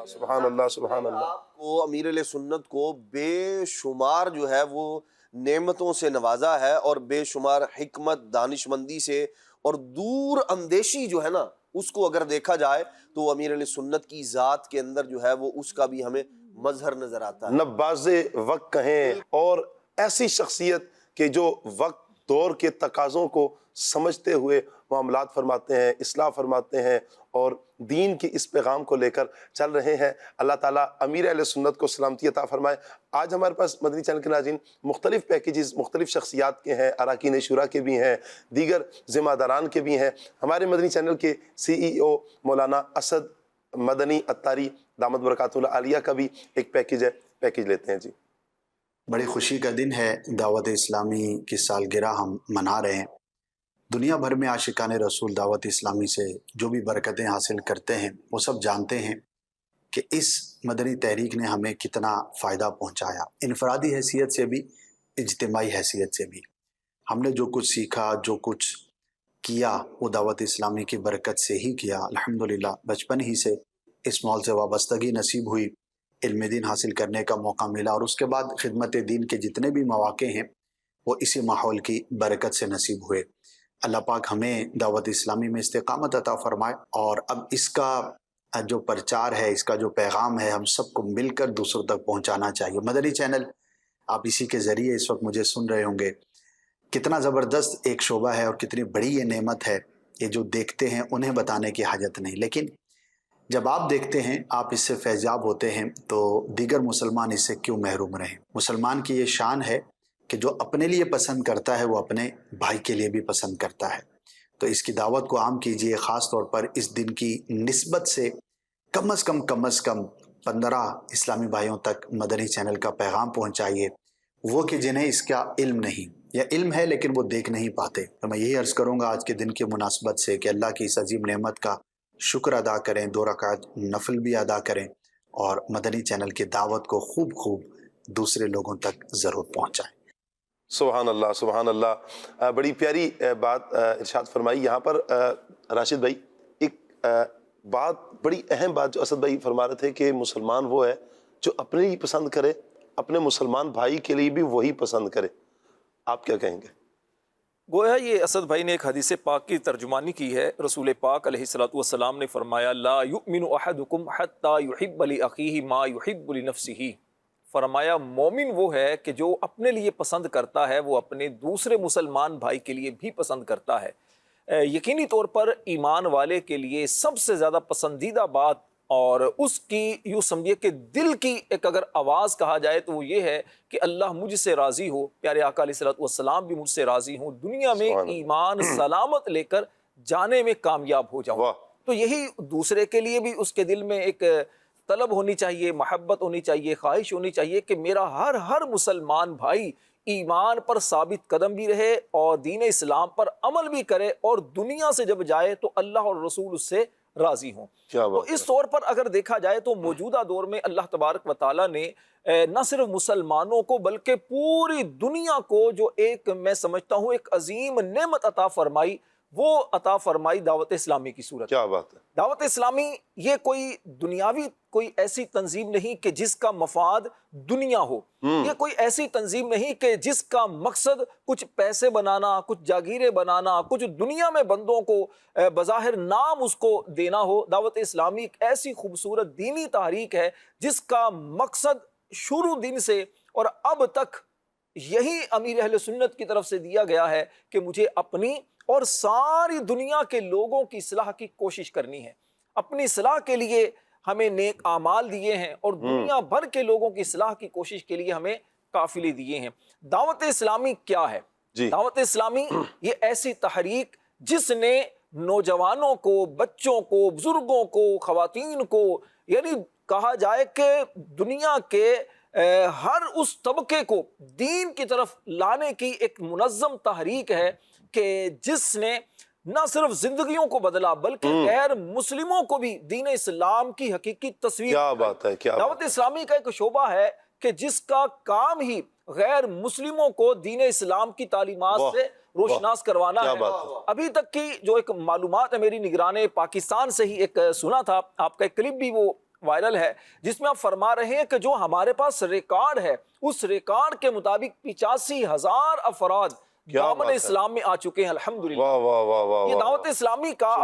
سبحان اللہ سبحان اللہ۔ آپ کو امیر علیہ سنت کو بے شمار جو ہے وہ نعمتوں سے نوازا ہے، اور بے شمار حکمت، دانشمندی سے، اور دور اندیشی جو ہے نا اس کو اگر دیکھا جائے تو امیر علیہ سنت کی ذات کے اندر جو ہے وہ اس کا بھی ہمیں مظہر نظر آتا ہے۔ نباز وقت کہیں، اور ایسی شخصیت کہ جو وقت دور کے تقاضوں کو سمجھتے ہوئے معاملات فرماتے ہیں، اصلاح فرماتے ہیں، اور دین کی اس پیغام کو لے کر چل رہے ہیں۔ اللہ تعالیٰ امیر اہل سنت کو سلامتی عطا فرمائے۔ آج ہمارے پاس مدنی چینل کے ناظرین مختلف پیکیجز مختلف شخصیات کے ہیں، اراکین شورا کے بھی ہیں، دیگر ذمہ داران کے بھی ہیں۔ ہمارے مدنی چینل کے CEO مولانا اسد مدنی اتاری دامت برکاتہ العالیہ کا بھی ایک پیکیج ہے، پیکیج لیتے ہیں جی۔ بڑی خوشی کا دن ہے، دعوت اسلامی کی سالگرہ ہم منا رہے ہیں۔ دنیا بھر میں عاشقان رسول دعوت اسلامی سے جو بھی برکتیں حاصل کرتے ہیں وہ سب جانتے ہیں کہ اس مدنی تحریک نے ہمیں کتنا فائدہ پہنچایا، انفرادی حیثیت سے بھی، اجتماعی حیثیت سے بھی۔ ہم نے جو کچھ سیکھا، جو کچھ کیا، وہ دعوت اسلامی کی برکت سے ہی کیا۔ الحمدللہ بچپن ہی سے اس ماحول سے وابستگی نصیب ہوئی، علم دین حاصل کرنے کا موقع ملا، اور اس کے بعد خدمت دین کے جتنے بھی مواقع ہیں وہ اسی ماحول کی برکت سے نصیب ہوئے۔ اللہ پاک ہمیں دعوت اسلامی میں استقامت عطا فرمائے، اور اب اس کا جو پرچار ہے، اس کا جو پیغام ہے، ہم سب کو مل کر دوسروں تک پہنچانا چاہیے۔ مدنی چینل آپ اسی کے ذریعے اس وقت مجھے سن رہے ہوں گے، کتنا زبردست ایک شعبہ ہے اور کتنی بڑی یہ نعمت ہے۔ یہ جو دیکھتے ہیں انہیں بتانے کی حاجت نہیں، لیکن جب آپ دیکھتے ہیں، آپ اس سے فیضیاب ہوتے ہیں، تو دیگر مسلمان اس سے کیوں محروم رہیں؟ مسلمان کی یہ شان ہے کہ جو اپنے لیے پسند کرتا ہے وہ اپنے بھائی کے لیے بھی پسند کرتا ہے۔ تو اس کی دعوت کو عام کیجئے، خاص طور پر اس دن کی نسبت سے کم از کم 15 اسلامی بھائیوں تک مدنی چینل کا پیغام پہنچائیے، وہ کہ جنہیں اس کا علم نہیں، یا علم ہے لیکن وہ دیکھ نہیں پاتے۔ تو میں یہی عرض کروں گا آج کے دن کی مناسبت سے کہ اللہ کی اس عظیم نعمت کا شکر ادا کریں، 2 رکعت نفل بھی ادا کریں، اور مدنی چینل کی دعوت کو خوب دوسرے لوگوں تک ضرور پہنچائیں۔ سبحان اللہ سبحان اللہ۔ بڑی پیاری بات ارشاد فرمائی یہاں پر راشد بھائی۔ ایک بات، بڑی اہم بات جو اسد بھائی فرما رہے تھے کہ مسلمان وہ ہے جو اپنے لیے پسند کرے، اپنے مسلمان بھائی کے لیے بھی وہی پسند کرے۔ آپ کیا کہیں گے؟ گویا یہ اسد بھائی نے ایک حدیث پاک کی ترجمانی کی ہے۔ رسول پاک علیہ الصلوۃ والسلام نے فرمایا لا یؤمن احدکم حتی یحب لاخیہ ما یحب لنفسہ، فرمایا مومن وہ ہے کہ جو اپنے لیے پسند کرتا ہے وہ اپنے دوسرے مسلمان بھائی کے لیے بھی پسند کرتا ہے۔ یقینی طور پر ایمان والے کے لیے سب سے زیادہ پسندیدہ بات، اور اس کی یوں سمجھیے کہ دل کی ایک اگر آواز کہا جائے تو وہ یہ ہے کہ اللہ مجھ سے راضی ہو، پیارے آقا علیہ الصلوۃ والسلام بھی مجھ سے راضی ہوں، دنیا میں ایمان سلامت لے کر جانے میں کامیاب ہو جاؤں۔ تو یہی دوسرے کے لیے بھی اس کے دل میں ایک طلب ہونی چاہیے، محبت ہونی چاہیے، خواہش ہونی چاہیے کہ میرا ہر مسلمان بھائی ایمان پر ثابت قدم بھی رہے اور دین اسلام پر عمل بھی کرے، اور دنیا سے جب جائے تو اللہ اور رسول اس سے راضی ہوں۔ تو اس طور پر اگر دیکھا جائے تو موجودہ دور میں اللہ تبارک و تعالیٰ نے نہ صرف مسلمانوں کو بلکہ پوری دنیا کو جو ایک میں سمجھتا ہوں ایک عظیم نعمت عطا فرمائی، وہ عطا فرمائی دعوت اسلامی کی صورت۔ کیا بات ہے! دعوت اسلامی یہ کوئی دنیاوی کوئی ایسی تنظیم نہیں کہ جس کا مفاد دنیا ہو، یہ کوئی ایسی تنظیم نہیں کہ جس کا مقصد کچھ پیسے بنانا، کچھ جاگیریں بنانا، کچھ دنیا میں بندوں کو بظاہر نام اس کو دینا ہو۔ دعوت اسلامی ایک ایسی خوبصورت دینی تحریک ہے جس کا مقصد شروع دن سے اور اب تک یہی امیر اہل سنت کی طرف سے دیا گیا ہے کہ مجھے اپنی اور ساری دنیا کے لوگوں کی اصلاح کی کوشش کرنی ہے. اپنی اصلاح کے لیے ہمیں نیک اعمال دیے ہیں اور دنیا بھر کے لوگوں کی اصلاح کی کوشش کے لیے ہمیں قافلے دیے ہیں. دعوت اسلامی کیا ہے؟ دعوت اسلامی یہ ایسی تحریک جس نے نوجوانوں کو، بچوں کو، بزرگوں کو، خواتین کو، یعنی کہا جائے کہ دنیا کے ہر اس طبقے کو دین کی طرف لانے کی ایک منظم تحریک ہے کہ جس نے نہ صرف زندگیوں کو بدلا بلکہ غیر مسلموں کو بھی دین اسلام کی حقیقی تصویر. کیا بات ہے، کیا دعوت اسلامی کا ایک شعبہ ہے کہ جس کا کام ہی غیر مسلموں کو دین اسلام کی تعلیمات سے روشناس کروانا ہے. ابھی تک کی جو ایک معلومات ہے میری نگران پاکستان سے ہی ایک سنا تھا، آپ کا ایک کلپ بھی وہ وائرل ہے جس میں آپ فرما رہے ہیں کہ جو ہمارے پاس ریکارڈ ہے اس ریکارڈ کے مطابق 85,000 افراد دامن اسلام میں آ چکے ہیں. الحمدللہ. یہ دعوت اسلامی کا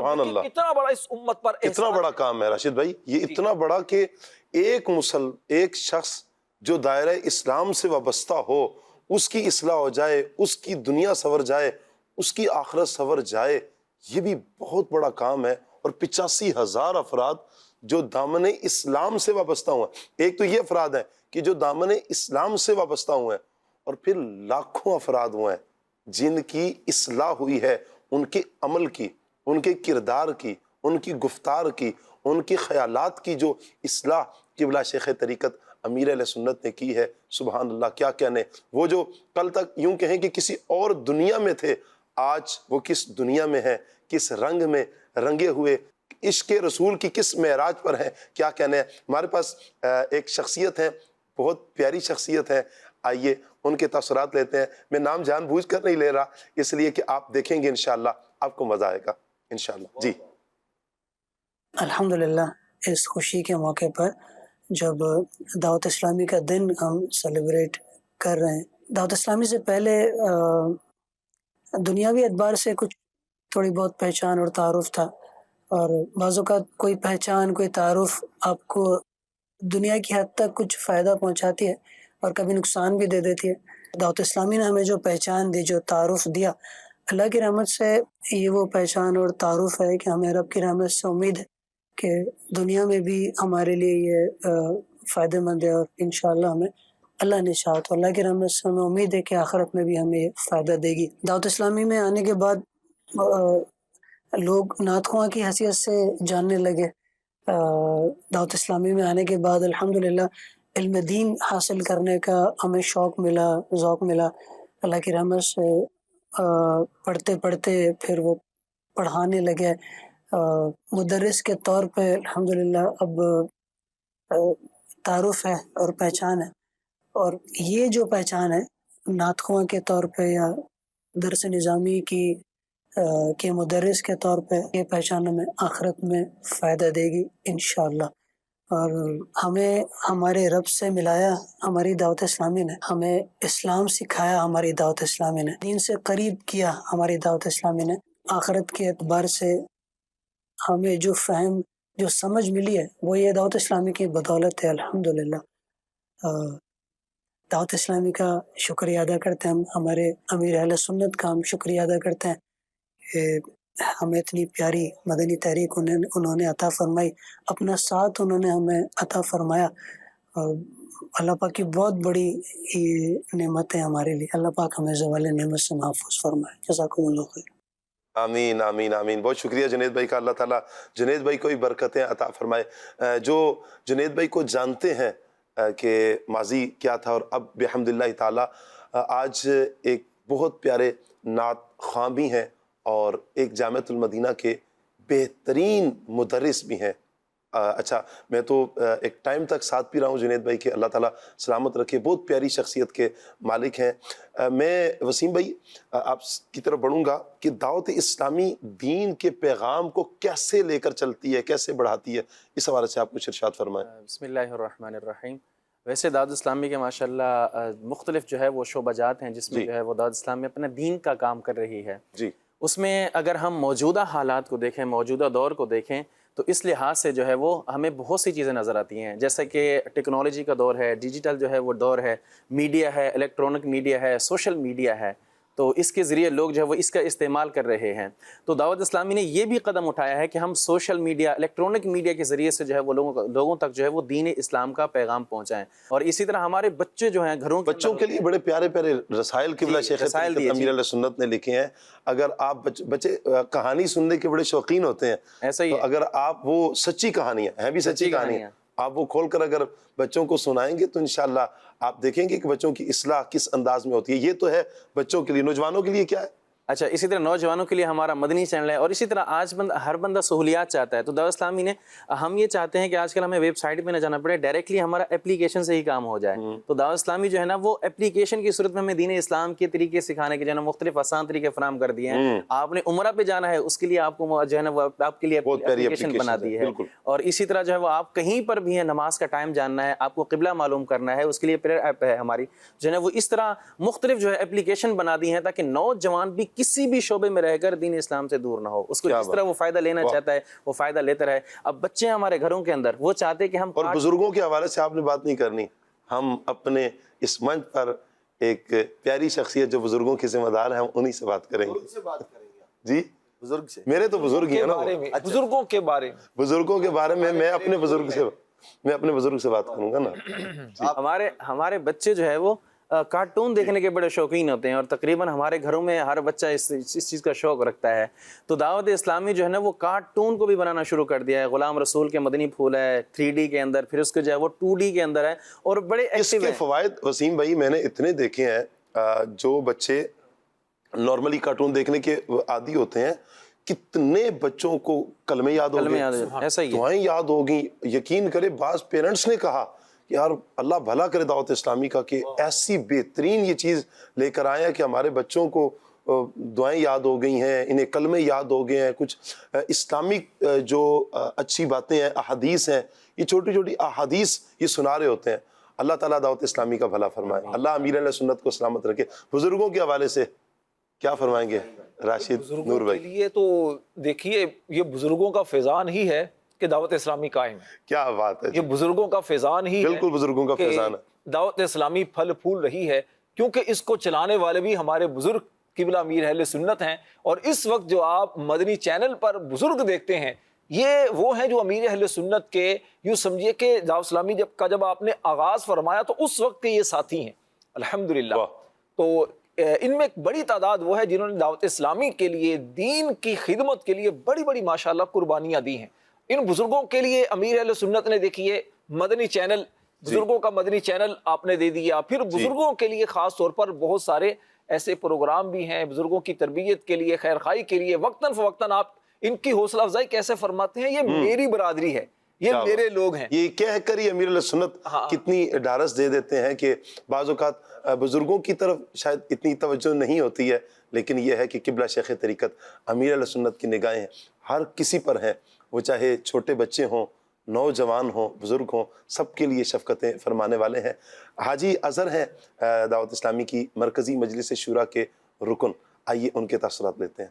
کتنا بڑا اس امت پر کتنا بڑا کام ہے راشد بھائی. یہ اتنا بڑا کہ ایک شخص جو دائرہ اسلام سے وابستہ ہو اس کی اصلاح ہو جائے، اس کی دنیا سنور جائے، اس کی آخرت سنور جائے، یہ بھی بہت بڑا کام ہے. اور 85,000 افراد جو دامن اسلام سے وابستہ ہوئے ہیں. ایک تو یہ افراد ہیں کہ جو دامن اسلام سے وابستہ ہوئے ہیں، اور پھر لاکھوں افراد ہوئے ہیں جن کی اصلاح ہوئی ہے، ان کے عمل کی، ان کے کردار کی، ان کی گفتار کی، ان کے خیالات کی جو اصلاح قبلہ شیخ طریقت امیر اہل سنت نے کی ہے. سبحان اللہ، کیا کہنے. وہ جو کل تک یوں کہیں کہ کسی اور دنیا میں تھے، آج وہ کس دنیا میں ہیں، کس رنگ میں رنگے ہوئے، عشق رسول کی کس معراج پر ہیں، کیا کہنے ہیں. ہمارے پاس ایک شخصیت ہے، بہت پیاری شخصیت ہے. آئیے ان کے تاثرات لیتے ہیں. میں نام جان بوجھ کر نہیں لے رہا، اس لیے کہ آپ دیکھیں گے انشاءاللہ آپ کو مزہ آئے گا انشاءاللہ. جی الحمدللہ اس خوشی کے موقع پر جب دعوت اسلامی کا دن ہم سیلیبریٹ کر رہے ہیں، دعوت اسلامی سے پہلے دنیاوی اعتبار سے کچھ تھوڑی بہت پہچان اور تعارف تھا، اور بعض اوقات کوئی پہچان، کوئی تعارف آپ کو دنیا کی حد تک کچھ فائدہ پہنچاتی ہے اور کبھی نقصان بھی دے دیتی ہے. دعوت اسلامی نے ہمیں جو پہچان دی، جو تعارف دیا، اللہ کی رحمت سے یہ وہ پہچان اور تعارف ہے کہ ہمیں رب کی رحمت سے امید ہے کہ دنیا میں بھی ہمارے لیے یہ فائدہ مند ہے، اور انشاءاللہ ہمیں اللہ نے چاہا تو اللہ کی رحمت سے ہمیں امید ہے کہ آخرت میں بھی ہمیں یہ فائدہ دے گی. دعوت اسلامی میں آنے کے بعد لوگ نعت خواں کی حیثیت سے جاننے لگے. دعوت اسلامی میں آنے کے بعد الحمدللہ علم دین حاصل کرنے کا ہمیں شوق ملا، ذوق ملا. اللہ کی رحمت سے پڑھتے پڑھتے پھر وہ پڑھانے لگے. مدرس کے طور پہ الحمدللہ اب تعارف ہے اور پہچان ہے. اور یہ جو پہچان ہے نعت خواں کے طور پہ یا درس نظامی کے مدرس کے طور پہ، یہ پہچان ہمیں آخرت میں فائدہ دے گی انشاءاللہ. اور ہمیں ہمارے رب سے ملایا ہماری دعوت اسلامی نے، ہمیں اسلام سکھایا ہماری دعوت اسلامی نے، دین سے قریب کیا ہماری دعوت اسلامی نے. آخرت کے اعتبار سے ہمیں جو فہم، جو سمجھ ملی ہے وہ یہ دعوت اسلامی کی بدولت ہے. الحمدللہ دعوت اسلامی کا شکریہ ادا کرتے ہیں ہم، ہمارے امیر اہل سنت کا ہم شکریہ ادا کرتے ہیں کہ ہمیں اتنی پیاری مدنی تحریک انہوں نے عطا فرمائی، اپنا ساتھ انہوں نے ہمیں عطا فرمایا. اور اللہ پاک کی بہت بڑی یہ نعمت ہے ہمارے لیے. اللہ پاک ہمیں زوال نعمت سے محفوظ فرمائے. جزاکم اللہ خیر. آمین آمین آمین. بہت شکریہ جنید بھائی کا. اللہ تعالیٰ جنید بھائی کو بھی برکتیں عطا فرمائے. جو جنید بھائی کو جانتے ہیں کہ ماضی کیا تھا اور اب بحمداللہ تعالیٰ آج ایک بہت پیارے نعت خواں بھی ہیں اور ایک جامعۃ المدینہ کے بہترین مدرس بھی ہیں. اچھا میں تو ایک ٹائم تک ساتھ بھی رہا ہوں جنید بھائی کے، اللہ تعالیٰ سلامت رکھے. بہت پیاری شخصیت کے مالک ہیں. میں وسیم بھائی آپ کی طرف بڑھوں گا کہ دعوت اسلامی دین کے پیغام کو کیسے لے کر چلتی ہے، کیسے بڑھاتی ہے، اس حوالے سے آپ کچھ ارشاد فرمائیں. بسم اللہ الرحمن الرحیم. ویسے دعوت اسلامی کے ماشاءاللہ مختلف جو ہے وہ شعبہ جات ہیں جس میں جو ہے وہ دعوت اسلامی اپنا دین کا کام کر رہی ہے. جی اس میں اگر ہم موجودہ حالات کو دیکھیں، موجودہ دور کو دیکھیں تو اس لحاظ سے جو ہے وہ ہمیں بہت سی چیزیں نظر آتی ہیں، جیسے کہ ٹیکنالوجی کا دور ہے، ڈیجیٹل جو ہے وہ دور ہے، میڈیا ہے، الیکٹرانک میڈیا ہے، سوشل میڈیا ہے، تو اس کے ذریعے لوگ جو ہے وہ اس کا استعمال کر رہے ہیں۔ تو دعوت اسلامی نے یہ بھی قدم اٹھایا ہے کہ ہم سوشل میڈیا، الیکٹرانک میڈیا کے ذریعے سے جو ہے وہ لوگوں تک جو ہے وہ دین اسلام کا پیغام پہنچائیں، اور اسی طرح ہمارے بچے جو ہیں گھروں بچوں کے لیے بڑے پیارے پیارے رسائل قبلہ شیخ رسائل دیے، امیر علیہ سنت نے لکھے ہیں۔ اگر آپ بچے کہانی سننے کے بڑے شوقین ہوتے ہیں، ایسا ہی تو اگر آپ وہ سچی کہانیاں ہیں بھی سچی کہانیاں آپ وہ کھول کر اگر بچوں کو سنائیں گے تو انشاءاللہ آپ دیکھیں گے کہ بچوں کی اصلاح کس انداز میں ہوتی ہے۔ یہ تو ہے بچوں کے لیے، نوجوانوں کے لیے کیا ہے؟ اچھا، اسی طرح نوجوانوں کے لیے ہمارا مدنی چینل ہے، اور اسی طرح آج ہر بندہ سہولیات چاہتا ہے، تو دعوت اسلامی نے ہم یہ چاہتے ہیں کہ آج کل ہمیں ویب سائٹ پہ نہ جانا پڑے، ڈائریکٹلی ہمارا اپلیکیشن سے ہی کام ہو جائے۔ تو دعوت اسلامی جو ہے نا وہ اپلیکیشن کی صورت میں ہمیں دین اسلام کے طریقے سکھانے کے جو ہے نا مختلف آسان طریقے فراہم کر دیے ہیں۔ آپ نے عمرہ پہ جانا ہے، اس کے لیے آپ کو جو ہے نا وہ آپ کے لیے اپلیکیشن بنا دی ہے، اور اسی طرح جو ہے وہ آپ کہیں پر بھی ہیں، نماز کا ٹائم جاننا ہے، آپ کو قبلہ معلوم کرنا ہے، اس کے لیے پریئر ایپ ہے ہماری جو ہے نا وہ اس طرح مختلف جو ہے اپلیکیشن بنا دی ہیں تاکہ نوجوان بھی کسی بھی شعبے میں رہ کر دین اسلام سے دور نہ ہو، اس کو جس طرح وہ فائدہ لینا چاہتا ہے وہ فائدہ لیتا رہے۔ اب بچے ہمارے گھروں کے اندر وہ چاہتے ہیں کہ ہم، اور بزرگوں کے حوالے سے آپ نے بات نہیں کرنی، ہم اپنے اس منچ پر ایک پیاری شخصیت جو بزرگوں کے ذمہ دار ہیں، ہم انہی سے بات کریں گے۔ جی بزرگ سے، میرے تو بزرگ ہی ہیں نا، بزرگوں کے بارے میں، بزرگوں کے بارے میں میں اپنے بزرگ سے بات کروں گا نا۔ ہمارے بچے جو ہے وہ کارٹون دیکھنے کے بڑے شوقین ہوتے ہیں، اور تقریباً ہمارے گھروں میں ہر بچہ اس چیز کا شوق رکھتا ہے۔ تو دعوت اسلامی جو ہے نا وہ کارٹون کو بھی بنانا شروع کر دیا ہے۔ غلام رسول کے مدنی پھول ہے 3D کے اندر، پھر اس کے جو ہے وہ 2D کے اندر ہے، اور بڑے اس کے فوائد وسیم بھائی میں نے اتنے دیکھے ہیں، جو بچے نارملی کارٹون دیکھنے کے عادی ہوتے ہیں، کتنے بچوں کو کلمے یاد ہو گئے، ایسا ہی دعائیں یاد ہو گئیں۔ یقین کرے بعض پیرنٹس نے کہا یار اللہ بھلا کرے دعوت اسلامی کا کہ ایسی بہترین یہ چیز لے کر آئے ہیں کہ ہمارے بچوں کو دعائیں یاد ہو گئی ہیں، انہیں کلمے یاد ہو گئے ہیں، کچھ اسلامک جو اچھی باتیں ہیں، احادیث ہیں، یہ چھوٹی چھوٹی احادیث یہ سنا رہے ہوتے ہیں۔ اللہ تعالیٰ دعوت اسلامی کا بھلا فرمائے، اللہ امیر علیہ سنت کو سلامت رکھے۔ بزرگوں کے حوالے سے کیا فرمائیں گے راشد نور بھائی؟ کے لیے تو دیکھیے یہ بزرگوں کا فیضان ہی ہے کہ دعوت اسلامی قائم ہے۔ کیا بات ہے، یہ بزرگوں کا فیضان ہی ہے، بالکل بزرگوں کا فیضان ہے۔ دعوت اسلامی پھل پھول رہی ہے کیونکہ اس کو چلانے والے بھی ہمارے بزرگ قبلہ امیر اہل سنت ہیں، اور اس وقت جو آپ مدنی چینل پر بزرگ دیکھتے ہیں یہ وہ ہیں جو امیر اہل سنت کے، یوں سمجھیے کہ دعوت اسلامی جب آپ نے آغاز فرمایا تو اس وقت کے یہ ساتھی ہیں الحمدللہ۔ تو ان میں ایک بڑی تعداد وہ ہے جنہوں نے دعوت اسلامی کے لیے، دین کی خدمت کے لیے بڑی بڑی ماشاءاللہ قربانیاں دی ہیں۔ ان بزرگوں کے لیے امیر اہل سنت نے دیکھیے مدنی چینل، بزرگوں کا مدنی چینل آپ نے دے دیا، پھر بزرگوں کے لیے خاص طور پر بہت سارے ایسے پروگرام بھی ہیں بزرگوں کی تربیت کے لیے، خیر خواہی کے لیے۔ وقتاً فوقتاً آپ ان کی حوصلہ افزائی کیسے فرماتے ہیں، یہ میری برادری ہے، یہ میرے لوگ ہیں، یہ کہہ کر ہی امیر علیہ سنت کتنی ڈھارس دے دیتے ہیں کہ بعض اوقات بزرگوں کی طرف شاید اتنی توجہ نہیں ہوتی ہے، لیکن یہ ہے کہ قبلہ شیخ طریقت امیر علیہ سنت کی نگاہیں ہر کسی پر ہیں، وہ چاہے چھوٹے بچے ہوں، نوجوان ہوں، بزرگ ہوں، سب کے لیے شفقتیں فرمانے والے ہیں۔ حاجی اظہر ہیں دعوت اسلامی کی مرکزی مجلس شورا کے رکن، آئیے ان کے تاثرات لیتے ہیں۔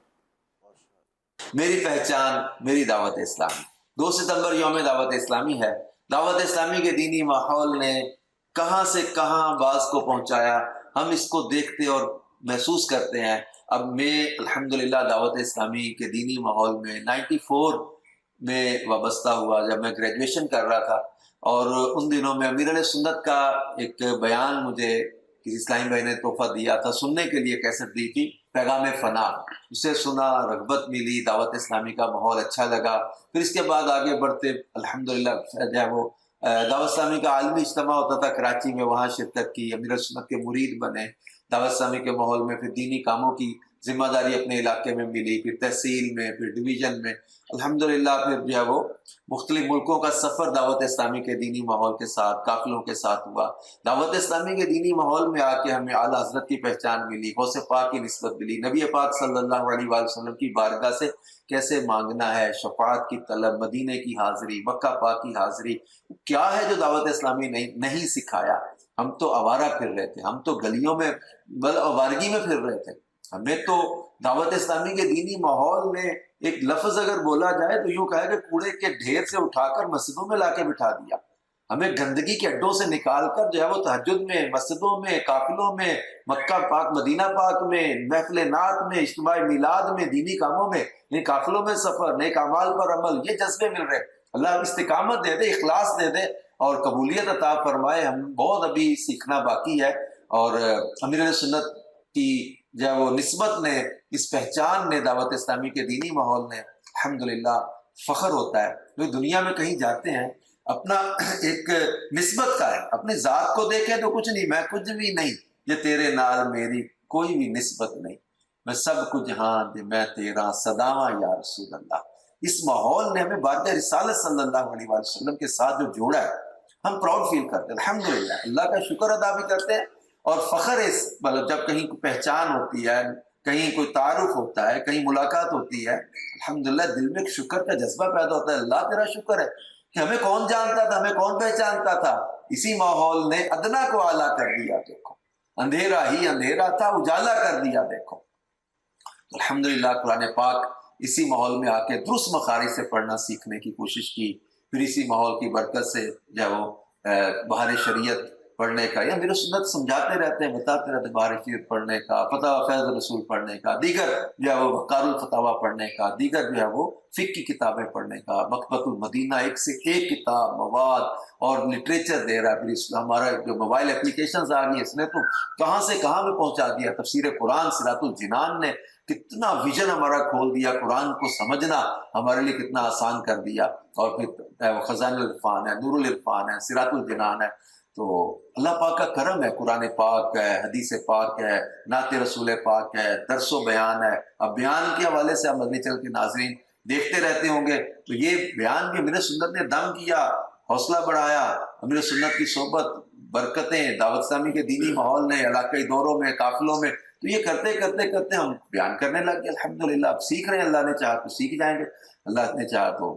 میری پہچان میری دعوت اسلامی، 2 ستمبر یوم دعوت اسلامی ہے۔ دعوت اسلامی کے دینی ماحول نے کہاں سے کہاں بعض کو پہنچایا، ہم اس کو دیکھتے اور محسوس کرتے ہیں۔ اب میں الحمدللہ دعوت اسلامی کے دینی ماحول میں 94 میں وابستہ ہوا، جب میں گریجویشن کر رہا تھا، اور ان دنوں میں امیر علیہ سنت کا ایک بیان مجھے کسی اسلامی بھائی نے تحفہ دیا تھا، سننے کے لیے کیسٹ دی تھی، پیغام فنا، اسے سنا، رغبت ملی، دعوت اسلامی کا ماحول اچھا لگا۔ پھر اس کے بعد آگے بڑھتے الحمدللہ جو ہے وہ دعوت اسلامی کا عالمی اجتماع ہوتا تھا کراچی میں، وہاں شرکت کی، امیر علیہ سنت کے مرید بنے، دعوت اسلامی کے ماحول میں پھر دینی کاموں کی ذمہ داری اپنے علاقے میں ملی، پھر تحصیل میں، پھر ڈویژن میں، الحمدللہ پھر جو ہے وہ مختلف ملکوں کا سفر دعوت اسلامی کے دینی ماحول کے ساتھ، قافلوں کے ساتھ ہوا۔ دعوت اسلامی کے دینی ماحول میں آ کے ہمیں اعلیٰ حضرت کی پہچان ملی، غوث پاک کی نسبت ملی، نبی پاک صلی اللہ علیہ وآلہ وسلم کی بارگاہ سے کیسے مانگنا ہے، شفاعت کی طلب، مدینے کی حاضری، مکہ پاک کی حاضری، کیا ہے جو دعوت اسلامی نہیں سکھایا۔ ہم تو آوارہ پھر رہے تھے، ہم تو گلیوں میں بل آوارگی میں پھر رہے تھے، ہمیں تو دعوت اسلامی کے دینی ماحول میں ایک لفظ اگر بولا جائے تو یوں کہا کہ کوڑے کے ڈھیر سے اٹھا کر مسجدوں میں لا کے بٹھا دیا. ہمیں گندگی کے اڈوں سے نکال کر جو ہے وہ تہجد میں، مسجدوں میں، قافلوں میں، مکہ پاک مدینہ پاک میں، محفل نعت میں، اجتماع میلاد میں، دینی کاموں میں، ان قافلوں میں سفر، نیک اعمال پر عمل، یہ جذبے مل رہے. اللہ استقامت دے دے، اخلاص دے دے اور قبولیت عطا فرمائے. ہم بہت ابھی سیکھنا باقی ہے، اور امیر اہل سنت کی جو ہے وہ نسبت نے، اس پہچان نے، دعوت اسلامی کے دینی ماحول نے الحمدللہ فخر ہوتا ہے. جو دنیا میں کہیں جاتے ہیں اپنا ایک نسبت کا ہے، اپنی ذات کو دیکھیں تو کچھ نہیں، میں کچھ بھی نہیں، یہ تیرے نال میری کوئی بھی نسبت نہیں، میں سب کچھ ہاں دے میں تیرا صداواں یا رسول اللہ. اس ماحول نے ہمیں بارگاہ رسالت صلی اللہ علیہ وآلہ وسلم کے ساتھ جو جوڑا ہے، ہم پراؤڈ فیل کرتے ہیں. الحمدللہ اللہ کا شکر ادا بھی کرتے ہیں، اور فخر اس مطلب جب کہیں کوئی پہچان ہوتی ہے، کہیں کوئی تعارف ہوتا ہے، کہیں ملاقات ہوتی ہے، الحمدللہ دل میں ایک شکر کا جذبہ پیدا ہوتا ہے. اللہ تیرا شکر ہے کہ ہمیں کون جانتا تھا، ہمیں کون پہچانتا تھا. اسی ماحول نے ادنا کو اعلیٰ کر دیا. دیکھو اندھیرا ہی اندھیرا تھا، اجالا کر دیا. دیکھو الحمدللہ قرآن پاک اسی ماحول میں آ کے درست مخارج سے پڑھنا سیکھنے کی کوشش کی. پھر اسی ماحول کی برکت سے جو ہے وہ بہار شریعت پڑھنے کا، یا میرے سنت سمجھاتے رہتے ہیں، بتاتے رہتے ہیں، بہار شریعت پڑھنے کا، فتح فیض رسول پڑھنے کا، دیگر جو ہے وہ وقار الفتاویٰ پڑھنے کا، دیگر جو ہے وہ فقہ کی کتابیں پڑھنے کا. مکتبۃ المدینہ ایک سے ایک کتاب، مواد اور لٹریچر دے رہا ہے. پھر ہمارا جو موبائل اپلیکیشنز آ گئی، اس نے تو کہاں سے کہاں میں پہنچا دیا. تفسیر قرآن صراط الجنان نے کتنا ویژن ہمارا کھول دیا، قرآن کو سمجھنا ہمارے لیے کتنا آسان کر دیا. اور پھر خزائن العرفان ہے، نور العرفان ہے، صراط الجنان ہے. تو اللہ پاک کا کرم ہے، قرآن پاک ہے، حدیث پاک ہے، نعت رسول پاک ہے، درس و بیان ہے. اب بیان کے حوالے سے ہم مدنی چینل کے ناظرین دیکھتے رہتے ہوں گے، تو یہ بیان بھی امیر سنت نے دم کیا، حوصلہ بڑھایا. امیر سنت کی صحبت، برکتیں، دعوت اسلامی کے دینی ماحول نے، علاقائی دوروں میں، قافلوں میں، تو یہ کرتے کرتے کرتے ہم بیان کرنے لگ گئے. الحمدللہ اب سیکھ رہے ہیں، اللہ نے چاہا تو سیکھ جائیں گے، اللہ نے چاہا تو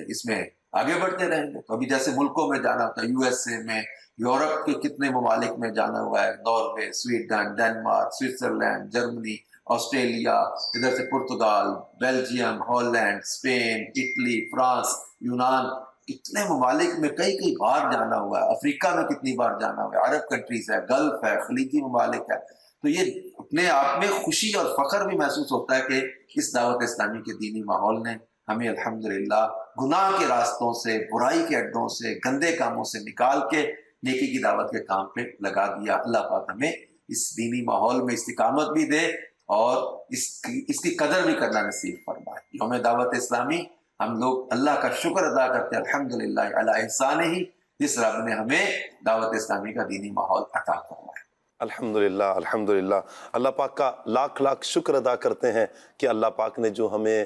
اس میں آگے بڑھتے رہیں گے. تو ابھی جیسے ملکوں میں جانا ہوتا ہے، یو ایس اے میں، یورپ کے کتنے ممالک میں جانا ہوا ہے، Norway, Sweden, Denmark, Switzerland, Germany, Australia, ادھر سے Portugal, Belgium, Holland, Spain, Italy, France, یونان، کتنے ممالک میں کئی کئی بار جانا ہوا ہے. افریقہ میں کتنی بار جانا ہوا ہے، عرب کنٹریز ہے، گلف ہے، خلیجی ممالک ہے. تو یہ اپنے آپ میں خوشی اور فخر بھی محسوس ہوتا ہے کہ اس دعوت اسلامی کے دینی ماحول نے ہمیں الحمدللہ گناہ کے راستوں سے، برائی کے اڈوں سے، گندے کاموں سے نکال کے نیکی کی دعوت کے کام پہ لگا دیا. اللہ پاک ہمیں اس دینی ماحول میں استقامت بھی دے اور اس کی قدر بھی کرنا نصیب فرمائے. یوم دعوت اسلامی ہم لوگ اللہ کا شکر ادا کرتے ہیں الحمدللہ علی احسانہ، جس رب نے ہمیں دعوت اسلامی کا دینی ماحول عطا فرمایا. الحمدللہ الحمدللہ. اللہ پاک کا لاکھ لاکھ شکر ادا کرتے ہیں کہ اللہ پاک نے جو ہمیں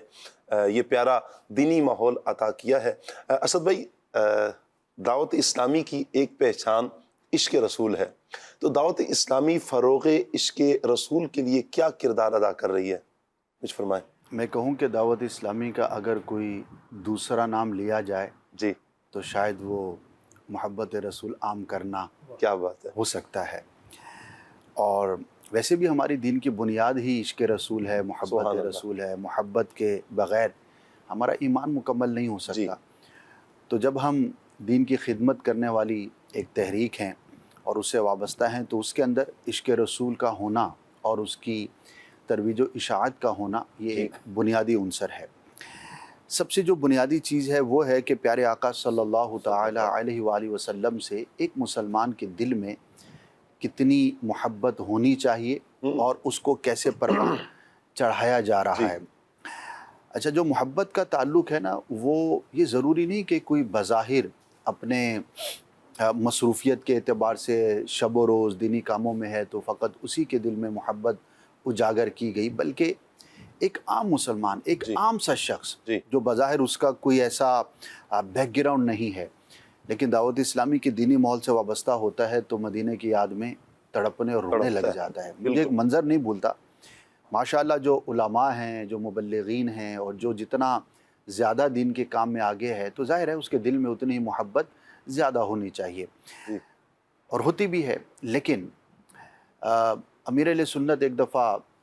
یہ پیارا دینی ماحول عطا کیا ہے. اسد بھائی، دعوت اسلامی کی ایک پہچان عشق رسول ہے، تو دعوت اسلامی فروغ عشق رسول کے لیے کیا کردار ادا کر رہی ہے؟ کچھ فرمائیں. میں کہوں کہ دعوت اسلامی کا اگر کوئی دوسرا نام لیا جائے جی تو شاید وہ محبت رسول عام کرنا کیا بات ہے، ہو سکتا ہے. اور ویسے بھی ہماری دین کی بنیاد ہی عشق رسول ہے، محبت رسول ہے. محبت کے بغیر ہمارا ایمان مکمل نہیں ہو سکتا. تو جب ہم دین کی خدمت کرنے والی ایک تحریک ہیں اور اس سے وابستہ ہیں، تو اس کے اندر عشق رسول کا ہونا اور اس کی ترویج و اشاعت کا ہونا یہ ایک بنیادی عنصر ہے. سب سے جو بنیادی چیز ہے وہ ہے کہ پیارے آقا صلی اللہ تعالی علیہ وآلہ وسلم سے ایک مسلمان کے دل میں کتنی محبت ہونی چاہیے اور اس کو کیسے پروان چڑھایا جا رہا ہے. اچھا، جو محبت کا تعلق ہے نا، وہ یہ ضروری نہیں کہ کوئی بظاہر اپنے مصروفیت کے اعتبار سے شب و روز دینی کاموں میں ہے تو فقط اسی کے دل میں محبت اجاگر کی گئی، بلکہ ایک عام مسلمان، ایک عام سا شخص جو بظاہر اس کا کوئی ایسا بیک گراؤنڈ نہیں ہے لیکن دعوت اسلامی کے دینی ماحول سے وابستہ ہوتا ہے تو مدینے کی یاد میں تڑپنے اور رونے لگ جاتا ہے. مجھے ایک منظر نہیں بھولتا، ماشاءاللہ جو علماء ہیں، جو مبلغین ہیں اور جو جتنا زیادہ دین کے کام میں آگے ہے تو ظاہر ہے اس کے دل میں اتنی ہی محبت زیادہ ہونی چاہیے اور ہوتی بھی ہے. لیکن امیر اہل سنت ایک دفعہ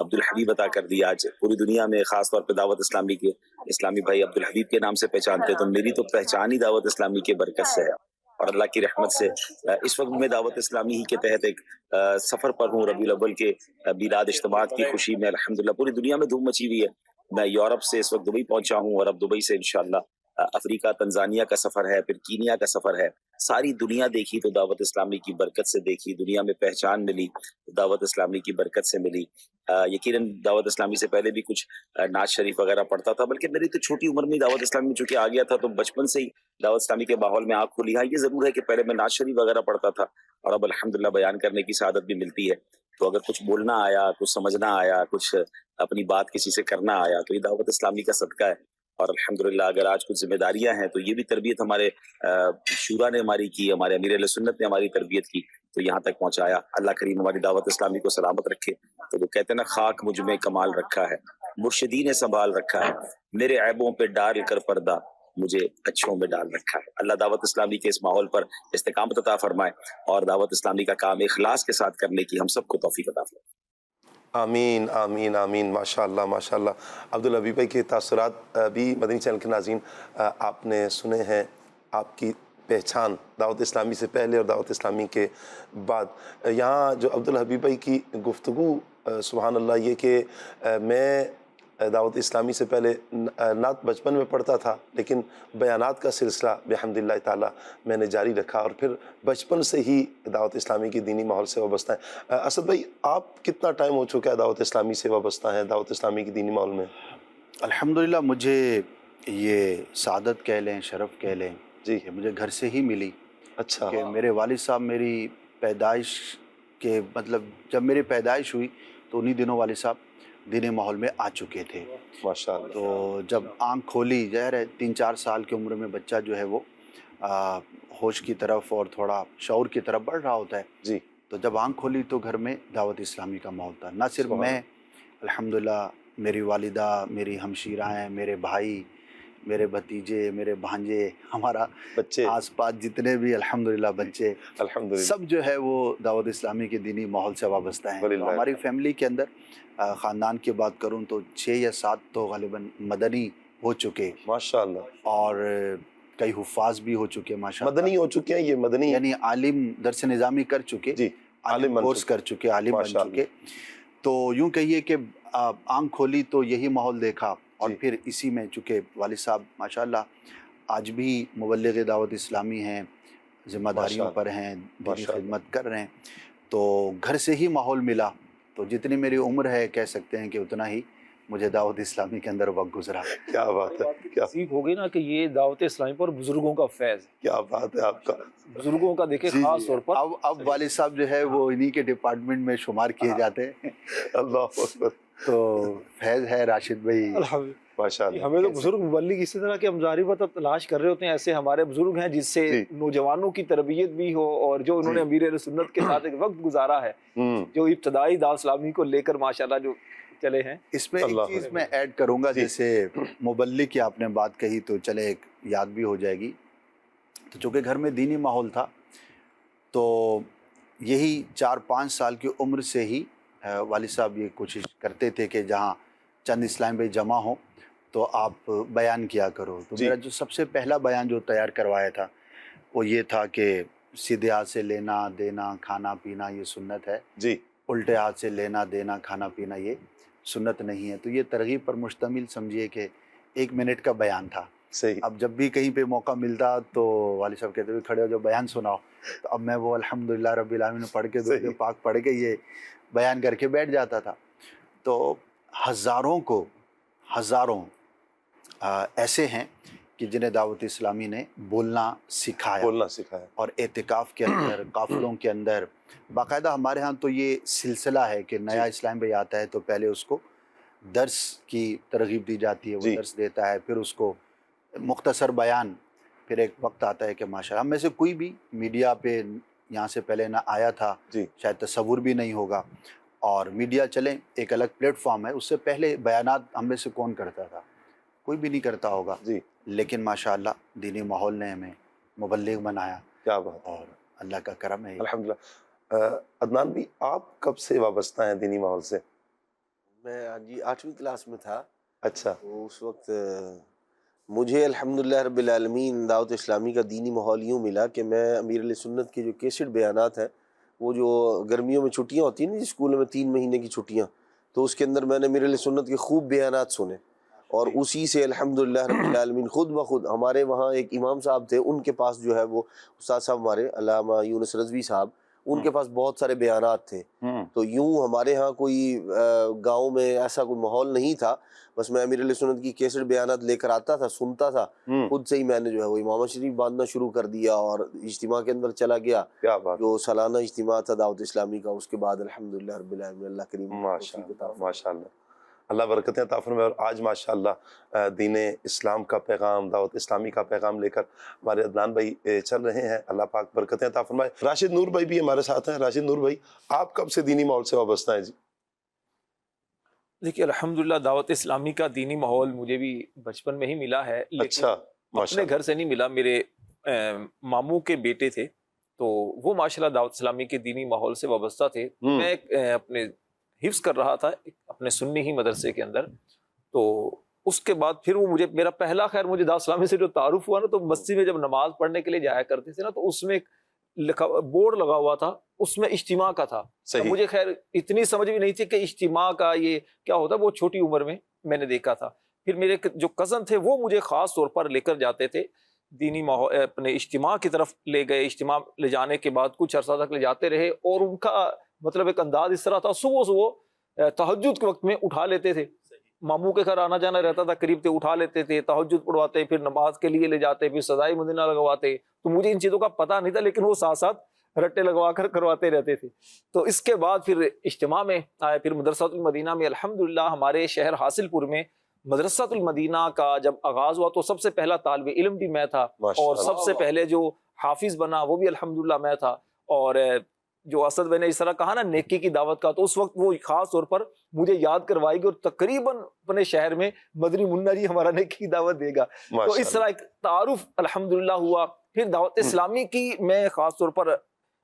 عبدالحبیب عطا کر دی. آج پوری دنیا میں خاص طور پہ دعوت اسلامی کے اسلامی بھائی عبدالحبیب کے نام سے پہچانتے ہیں. تو میری تو پہچان ہی دعوت اسلامی کے برکت سے ہے اور اللہ کی رحمت سے. اس وقت میں دعوت اسلامی ہی کے تحت ایک سفر پر ہوں. ربیع الاول کے میلاد اجتماعات کی خوشی میں الحمدللہ پوری دنیا میں دھوم مچی ہوئی ہے. میں یورپ سے اس وقت دبئی پہنچا ہوں اور اب دبئی سے انشاءاللہ افریقہ تنزانیہ کا سفر ہے, پھر کینیا کا سفر ہے. ساری دنیا دیکھی تو دعوت اسلامی کی برکت سے دیکھی. دنیا میں پہچان ملی دعوت اسلامی کی برکت سے ملی. یقیناً دعوت اسلامی سے پہلے بھی کچھ نعت شریف وغیرہ پڑھتا تھا, بلکہ میری تو چھوٹی عمر میں دعوت اسلامی میں چونکہ آ گیا تھا تو بچپن سے ہی دعوت اسلامی کے ماحول میں آنکھ کھلی. ہاں یہ ضرور ہے کہ پہلے میں نعت شریف وغیرہ پڑھتا تھا اور اب الحمدللہ بیان کرنے کی سعادت بھی ملتی ہے. تو اگر کچھ بولنا آیا, کچھ سمجھنا آیا, کچھ اپنی بات کسی سے کرنا آیا تو یہ دعوت اسلامی کا صدقہ ہے. اور الحمدللہ اگر آج کچھ ذمہ داریاں ہیں تو یہ بھی تربیت ہمارے شورا نے ہماری کی, ہمارے امیر اہل سنت نے ہماری تربیت کی تو یہاں تک پہنچایا. اللہ کریم ہماری دعوت اسلامی کو سلامت رکھے. تو وہ کہتے ہیں نا, خاک مجھ میں کمال رکھا ہے, مرشدی نے سنبھال رکھا ہے, میرے عیبوں پہ ڈال کر پردہ مجھے اچھوں میں ڈال رکھا ہے. اللہ دعوت اسلامی کے اس ماحول پر استقامت عطا فرمائے اور دعوت اسلامی کا کام اخلاص کے ساتھ کرنے کی ہم سب کو توفیق عطا فرمائے. آمین آمین آمین. ماشاءاللہ ماشاءاللہ. عبدالحبیب بھائی کے تاثرات بھی مدنی چینل کے ناظرین آپ نے سنے ہیں. آپ کی پہچان دعوت اسلامی سے پہلے اور دعوت اسلامی کے بعد. یہاں جو عبدالحبیب بھائی کی گفتگو سبحان اللہ, یہ کہ میں دعوت اسلامی سے پہلے نعت بچپن میں پڑھتا تھا لیکن بیانات کا سلسلہ بحمداللہ تعالی میں نے جاری رکھا اور پھر بچپن سے ہی دعوت اسلامی کی دینی ماحول سے وابستہ ہیں. اسد بھائی, آپ کتنا ٹائم ہو چکا ہے دعوت اسلامی سے وابستہ ہیں, دعوت اسلامی کی دینی ماحول میں؟ الحمدللہ مجھے یہ سعادت کہہ لیں, شرف کہہ لیں جی, کہ مجھے گھر سے ہی ملی. اچھا. کہ میرے والد صاحب میری پیدائش کے مطلب جب میری پیدائش ہوئی تو انہی دنوں والد صاحب دینی ماحول میں آ چکے تھے. ماشاءاللہ. تو جب آنکھ کھولی, ظاہر ہے 3-4 سال کی عمر میں بچہ جو ہے وہ ہوش کی طرف اور تھوڑا شعور کی طرف بڑھ رہا ہوتا ہے. جی. تو جب آنکھ کھولی تو گھر میں دعوت اسلامی کا ماحول تھا. نہ صرف میں, الحمدللہ میری والدہ, میری ہمشیرائیں, میرے بھائی, میرے بھتیجے, میرے بھانجے, ہمارا بچے آس پاس جتنے بھی الحمدللہ بچے الحمدللہ سب جو ہے وہ دعوت اسلامی کے دینی ماحول سے وابستہ ہیں. تو ہماری فیملی کے اندر خاندان کی بات کروں تو 6 یا 7 تو غالباً مدنی ہو چکے ماشاءاللہ, اور کئی حفاظ بھی ہو چکے ماشاءاللہ. مدنی ہو چکے ہیں. یہ مدنی یعنی عالم درس نظامی کر چکے, جی, عالم کورس کر چکے, عالم بن چکے. تو یوں کہیے کہ آنکھ کھولی تو یہی ماحول دیکھا اور پھر اسی میں چونکہ والد صاحب ماشاءاللہ آج بھی مبلغ دعوت اسلامی ہیں, ذمہ داریوں پر ہیں, دینی خدمت کر رہے ہیں. تو گھر سے ہی ماحول ملا. تو جتنی میری عمر ہے کہہ سکتے ہیں کہ اتنا ہی مجھے دعوت اسلامی کے اندر وقت گزرا. کیا بات ہے, کیا سیکھ ہوگی نا کہ یہ دعوت اسلامی پر بزرگوں کا فیض ہے. کیا بات ہے آپ کا, بزرگوں کا دیکھیں خاص طور پر. اب والد صاحب جو ہے وہ انہی کے ڈپارٹمنٹ میں شمار کیے جاتے ہیں. اللہ اکبر. تو فیض ہے راشد بھائی ماشاءاللہ. ہمیں تو بزرگ مبلغ اسی طرح کہ ہم ظاہری بات تلاش کر رہے ہوتے ہیں, ایسے ہمارے بزرگ ہیں جس سے نوجوانوں کی تربیت بھی ہو اور جو انہوں نے امیر اہل سنت کے ساتھ ایک وقت گزارا ہے, جو ابتدائی دعوت اسلامی کو لے کر ماشاءاللہ جو چلے ہیں. اس میں ایک چیز میں ایڈ کروں گا, جیسے مبلغ کی آپ نے بات کہی تو چلے ایک یاد بھی ہو جائے گی. تو چونکہ گھر میں دینی ماحول تھا تو یہی 4-5 سال کی عمر سے ہی والد صاحب یہ کوشش کرتے تھے کہ جہاں چند اسلام بھائی جمع ہوں تو آپ بیان کیا کرو. تو میرا جو سب سے پہلا بیان جو تیار کروایا تھا وہ یہ تھا کہ سیدھے ہاتھ سے لینا دینا کھانا پینا یہ سنت ہے, جی, الٹے ہاتھ سے لینا دینا کھانا پینا یہ سنت نہیں ہے. تو یہ ترغیب پر مشتمل سمجھیے کہ 1 منٹ کا بیان تھا. صحیح. اب جب بھی کہیں پہ موقع ملتا تو والد صاحب کہتے ہوئے کھڑے ہو جو بیان سناؤ. تو اب میں وہ الحمدللہ رب العالمین پڑھ کے درود پاک پڑھ کے یہ بیان کر کے بیٹھ جاتا تھا. تو ہزاروں ایسے ہیں کہ جنہیں دعوت اسلامی نے بولنا سکھایا اور اعتکاف کے اندر قافلوں کے اندر باقاعدہ. ہمارے ہاں تو یہ سلسلہ ہے کہ نیا اسلام بھائی آتا ہے تو پہلے اس کو درس کی ترغیب دی جاتی ہے, وہ درس دیتا ہے, پھر اس کو مختصر بیان, پھر ایک وقت آتا ہے کہ ماشاءاللہ ہم میں سے کوئی بھی میڈیا پہ یہاں سے پہلے نہ آیا تھا, شاید تصور بھی نہیں ہوگا. اور میڈیا چلیں ایک الگ پلیٹ فارم ہے, اس سے پہلے بیانات ہم میں سے کون کرتا تھا, کوئی بھی نہیں کرتا ہوگا. لیکن ماشاءاللہ دینی ماحول نے ہمیں مبلغ بنایا. کیا بات, اور اللہ کا کرم ہے الحمدللہ. عدنان بھی آپ کب سے وابستہ ہیں دینی ماحول سے؟ میں جی 8ویں کلاس میں تھا. اچھا. تو اس وقت مجھے الحمدللہ رب العالمین دعوت اسلامی کا دینی ماحول یوں ملا کہ میں امیر علیہ سنت کے جو کیسٹ بیانات ہیں، وہ جو گرمیوں میں چھٹیاں ہوتی ہیں نا اسکول میں 3 مہینے کی چھٹیاں، تو اس کے اندر میں نے امیر علیہ سنت کے خوب بیانات سنے، اور اسی سے الحمدللہ رب العالمین خود بخود ہمارے وہاں ایک امام صاحب تھے، ان کے پاس جو ہے وہ استاد صاحب ہمارے علامہ یونس رضوی صاحب، ان کے پاس بہت سارے بیانات تھے. تو یوں ہمارے ہاں کوئی گاؤں میں ایسا کوئی ماحول نہیں تھا، بس میں امیر علیہ سنت کی کیسٹ بیانات لے کر آتا تھا، سنتا تھا، خود سے ہی میں نے جو ہے وہ امامہ شریف باندھنا شروع کر دیا اور اجتماع کے اندر چلا گیا. کیا بات. جو سالانہ اجتماع تھا دعوت اسلامی کا، اس کے بعد الحمدللہ رب العالمین اللہ کریم ماشاء اللہ اللہ برکتیں عطا فرمائے. اور آج ماشاء اللہ دین اسلام کا پیغام، دعوت اسلامی کا پیغام لے کر ہمارے عدنان بھائی چل رہے ہیں. اللہ پاک برکتیں عطا فرمائے. راشد نور بھائی بھی ہمارے ساتھ ہیں. راشد نور بھائی، آپ کب سے دینی ماحول سے وابستہ ہیں جی؟ دیکھیے الحمدللہ دعوت اسلامی کا دینی ماحول مجھے بھی بچپن میں ہی ملا ہے، لیکن اچھا، اپنے گھر سے نہیں ملا. میرے ماموں کے بیٹے تھے، تو وہ ماشاءاللہ دعوت اسلامی کے دینی ماحول سے وابستہ تھے. میں اپنے حفظ کر رہا تھا اپنے سنی ہی مدرسے کے اندر. تو اس کے بعد پھر وہ میرا پہلا خیر مجھے دعوت اسلامی سے جو تعارف ہوا نا، تو مسجد میں جب نماز پڑھنے کے لیے جایا کرتے تھے نا، تو اس میں ایک بورڈ لگا ہوا تھا، اس میں اجتماع کا تھا. مجھے خیر اتنی سمجھ بھی نہیں تھی کہ اجتماع کا یہ کیا ہوتا ہے، وہ چھوٹی عمر میں نے دیکھا تھا. پھر میرے جو کزن تھے وہ مجھے خاص طور پر لے کر جاتے تھے دینی ماحول، اپنے اجتماع کی طرف لے گئے. اجتماع لے جانے کے بعد کچھ عرصہ تک لے جاتے رہے، اور ان کا مطلب ایک انداز اس طرح تھا، صبح تہجد کے وقت میں اٹھا لیتے تھے. ماموں کے گھر آنا جانا رہتا تھا، قریب تھے، اٹھا لیتے تھے، تہجد پڑھواتے، پھر نماز کے لیے لے جاتے، پھر سزائے مدینہ لگواتے. تو مجھے ان چیزوں کا پتہ نہیں تھا، لیکن وہ ساتھ ساتھ رٹے لگوا کر کرواتے رہتے تھے. تو اس کے بعد پھر اجتماع میں آئے. پھر مدرسۃ المدینہ میں الحمدللہ ہمارے شہر حاصل پور میں مدرسۃ المدینہ کا جب آغاز ہوا، تو سب سے پہلا طالب علم بھی میں تھا، اور سب سے پہلے جو حافظ بنا وہ بھی الحمدللہ میں تھا. اور جو اسد بھائی نے اس طرح کہا نا نیکی کی دعوت کا، تو اس وقت وہ خاص طور پر مجھے یاد کروائے گی، اور تقریباً اپنے شہر میں مدنی منا جی ہمارا نیکی کی دعوت دے گا. تو اس طرح ایک تعارف الحمدللہ ہوا. پھر دعوت اسلامی کی میں خاص طور پر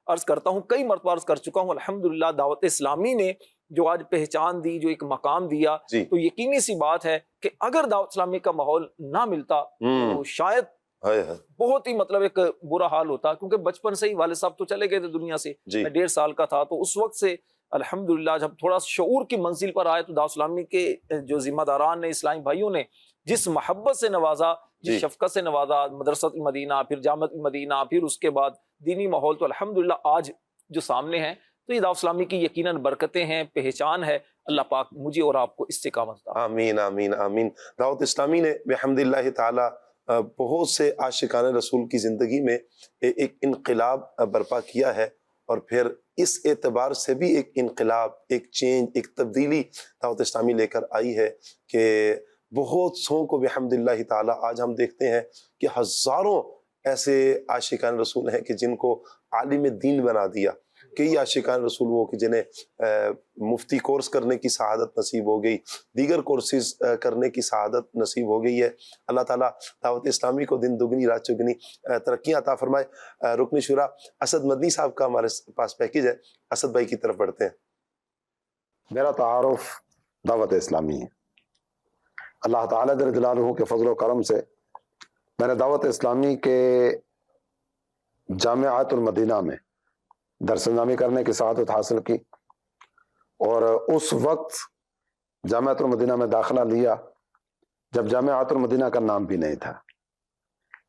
عرض کرتا ہوں، کئی مرتبہ عرض کر چکا ہوں، الحمدللہ دعوت اسلامی نے جو آج پہچان دی، جو ایک مقام دیا، تو یقینی سی بات ہے کہ اگر دعوت اسلامی کا ماحول نہ ملتا تو شاید بہت ہی مطلب ایک برا حال ہوتا. کیونکہ بچپن سے ہی والد صاحب تو چلے گئے تھے دنیا سے، میں 1.5 سال کا تھا. تو اس وقت سے الحمدللہ جب تھوڑا شعور کی منزل پر آئے، تو دعوت اسلامی کے جو ذمہ داران نے، اسلامی بھائیوں نے جس محبت سے نوازا، جس شفقت سے نوازا، مدرسۃ المدینہ، پھر جامعۃ المدینہ، پھر اس کے بعد دینی ماحول، تو الحمدللہ آج جو سامنے ہیں، تو یہ دعوت اسلامی کی یقیناً برکتیں ہیں، پہچان ہے. اللہ پاک مجھے اور آپ کو استقامت عطا. آمین آمین آمین. دعوت اسلامی نے بحمدللہ تعالی بہت سے عاشقان رسول کی زندگی میں ایک انقلاب برپا کیا ہے، اور پھر اس اعتبار سے بھی ایک انقلاب، ایک چینج، ایک تبدیلی دعوت اسلامی لے کر آئی ہے کہ بہت سو کو بحمدللہ تعالی آج ہم دیکھتے ہیں کہ ہزاروں ایسے عاشقان رسول ہیں کہ جن کو عالم دین بنا دیا. کئی عاشقان رسول وہ کہ جنہیں مفتی کورس کرنے کی سعادت نصیب ہو گئی، دیگر کورسز کرنے کی سعادت نصیب ہو گئی ہے. اللہ تعالیٰ دعوت اسلامی کو دن دگنی رات چگنی ترقیاں عطا فرمائے. رکن شورا اسد مدنی صاحب کا ہمارے پاس پیکیج ہے. اسد بھائی کی طرف بڑھتے ہیں. میرا تعارف دعوت اسلامی ہے. اللہ تعالیٰ جل جلالہ کے فضل و کرم سے میں نے دعوت اسلامی کے جامعۃ المدینہ میں درس نظامی کرنے کی سعادت حاصل کی، اور اس وقت جامعۃ المدینہ میں داخلہ لیا جب جامعۃ المدینہ کا نام بھی نہیں تھا.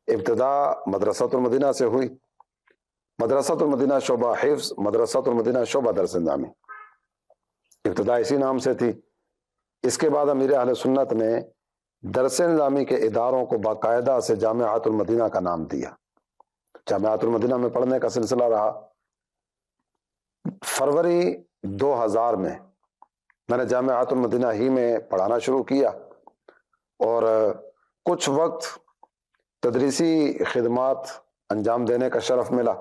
ابتدا مدرسۃ المدینہ سے ہوئی، مدرسۃ المدینہ شعبہ حفظ، مدرسۃ المدینہ شعبہ درس نظامی، ابتدا اسی نام سے تھی. اس کے بعد امیر اہل سنت نے درس نظامی کے اداروں کو باقاعدہ سے جامعۃ المدینہ کا نام دیا. جامعۃ المدینہ میں پڑھنے کا سلسلہ رہا. فروری 2000 میں نے جامعۃ المدینہ ہی میں پڑھانا شروع کیا، اور کچھ وقت تدریسی خدمات انجام دینے کا شرف ملا.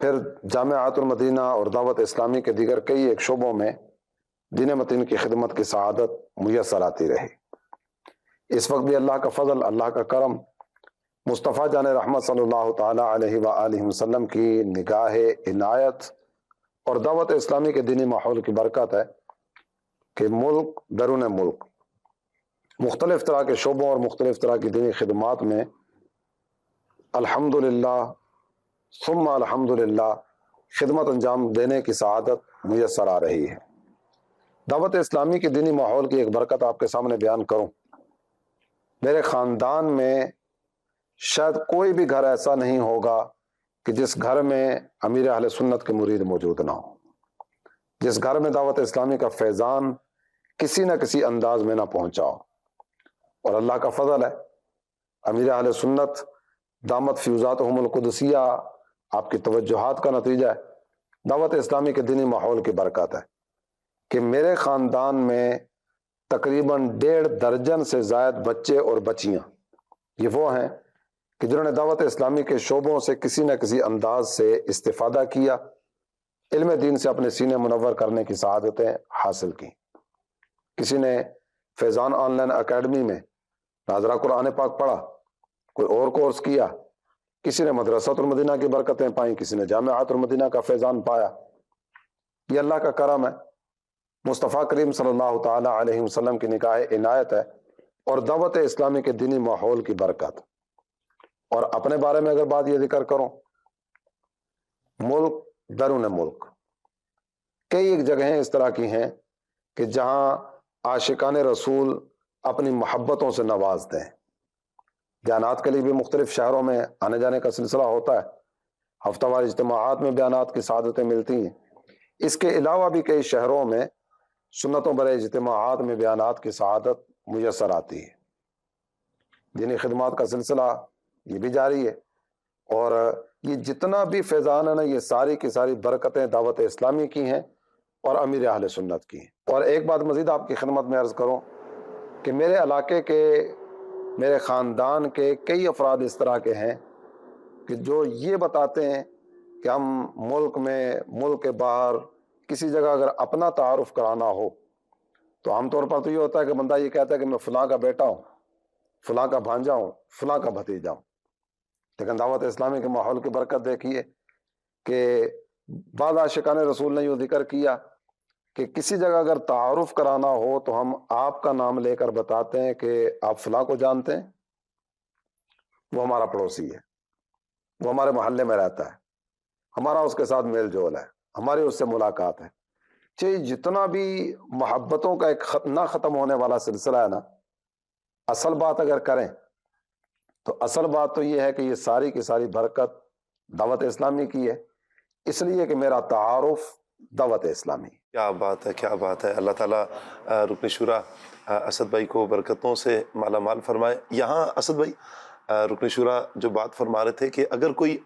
پھر جامعۃ المدینہ اور دعوت اسلامی کے دیگر کئی ایک شعبوں میں دین متین کی خدمت کی سعادت میسر آتی رہی. اس وقت بھی اللہ کا فضل، اللہ کا کرم، مصطفیٰ جان رحمت صلی اللہ تعالی علیہ وآلہ وسلم کی نگاہ عنایت اور دعوت اسلامی کے دینی ماحول کی برکت ہے کہ ملک درون ملک مختلف طرح کے شعبوں اور مختلف طرح کی دینی خدمات میں الحمدللہ ثم الحمدللہ خدمت انجام دینے کی سعادت میسر آ رہی ہے۔ دعوت اسلامی کے دینی ماحول کی ایک برکت آپ کے سامنے بیان کروں۔ میرے خاندان میں شاید کوئی بھی گھر ایسا نہیں ہوگا کہ جس گھر میں امیر اہل سنت کے مرید موجود نہ ہو، جس گھر میں دعوت اسلامی کا فیضان کسی نہ کسی انداز میں نہ پہنچا ہو۔ اور اللہ کا فضل ہے، امیر اہل سنت دامت فیوزاتہم القدسیہ آپ کی توجہات کا نتیجہ ہے، دعوت اسلامی کے دینی ماحول کی برکت ہے کہ میرے خاندان میں تقریباً 1.5 درجن سے زائد بچے اور بچیاں یہ وہ ہیں کہ جنہوں نے دعوت اسلامی کے شعبوں سے کسی نہ کسی انداز سے استفادہ کیا، علم دین سے اپنے سینے منور کرنے کی سعادتیں حاصل کی۔ کسی نے فیضان آن لائن اکیڈمی میں ناظرہ قرآن پاک پڑھا، کوئی اور کورس کیا، کسی نے مدرسۃ المدینہ کی برکتیں پائیں، کسی نے جامعۃ المدینہ کا فیضان پایا۔ یہ اللہ کا کرم ہے، مصطفیٰ کریم صلی اللہ تعالی علیہ وسلم کی نگاہ عنایت ہے اور دعوت اسلامی کے دینی ماحول کی برکت۔ اور اپنے بارے میں اگر بات یہ ذکر کروں، ملک درون ملک کئی ایک جگہیں اس طرح کی ہیں کہ جہاں عاشقان رسول اپنی محبتوں سے نوازتے ہیں۔ بیانات کے لیے بھی مختلف شہروں میں آنے جانے کا سلسلہ ہوتا ہے، ہفتہ وار اجتماعات میں بیانات کی سعادتیں ملتی ہیں۔ اس کے علاوہ بھی کئی شہروں میں سنتوں برے اجتماعات میں بیانات کی سعادت میسر آتی ہے۔ دینی خدمات کا سلسلہ یہ بھی جاری ہے، اور یہ جتنا بھی فیضان ہے نا، یہ ساری کی ساری برکتیں دعوت اسلامی کی ہیں اور امیر اہل سنت کی ہیں۔ اور ایک بات مزید آپ کی خدمت میں عرض کروں کہ میرے علاقے کے، میرے خاندان کے کئی افراد اس طرح کے ہیں کہ جو یہ بتاتے ہیں کہ ہم ملک میں، ملک کے باہر کسی جگہ اگر اپنا تعارف کرانا ہو تو عام طور پر تو یہ ہوتا ہے کہ بندہ یہ کہتا ہے کہ میں فلاں کا بیٹا ہوں، فلاں کا بھانجا ہوں، فلاں کا بھتیجا ہوں۔ لیکن دعوت اسلامی کے ماحول کی برکت دیکھیے کہ بعض عاشقان رسول نے یہ ذکر کیا کہ کسی جگہ اگر تعارف کرانا ہو تو ہم آپ کا نام لے کر بتاتے ہیں کہ آپ فلاں کو جانتے ہیں، وہ ہمارا پڑوسی ہے، وہ ہمارے محلے میں رہتا ہے، ہمارا اس کے ساتھ میل جول ہے، ہماری اس سے ملاقات ہے۔ چاہیے جتنا بھی محبتوں کا ایک نہ ختم ہونے والا سلسلہ ہے نا، اصل بات اگر کریں تو اصل بات تو یہ ہے کہ یہ ساری کی ساری برکت دعوت اسلامی کی ہے، اس لیے کہ میرا تعارف دعوت اسلامی۔ کیا بات ہے، کیا بات ہے۔ اللہ تعالیٰ رکن شورا اسد بھائی کو برکتوں سے مالا مال فرمائے۔ یہاں اسد بھائی رکن شورا جو بات فرما رہے تھے کہ اگر کوئی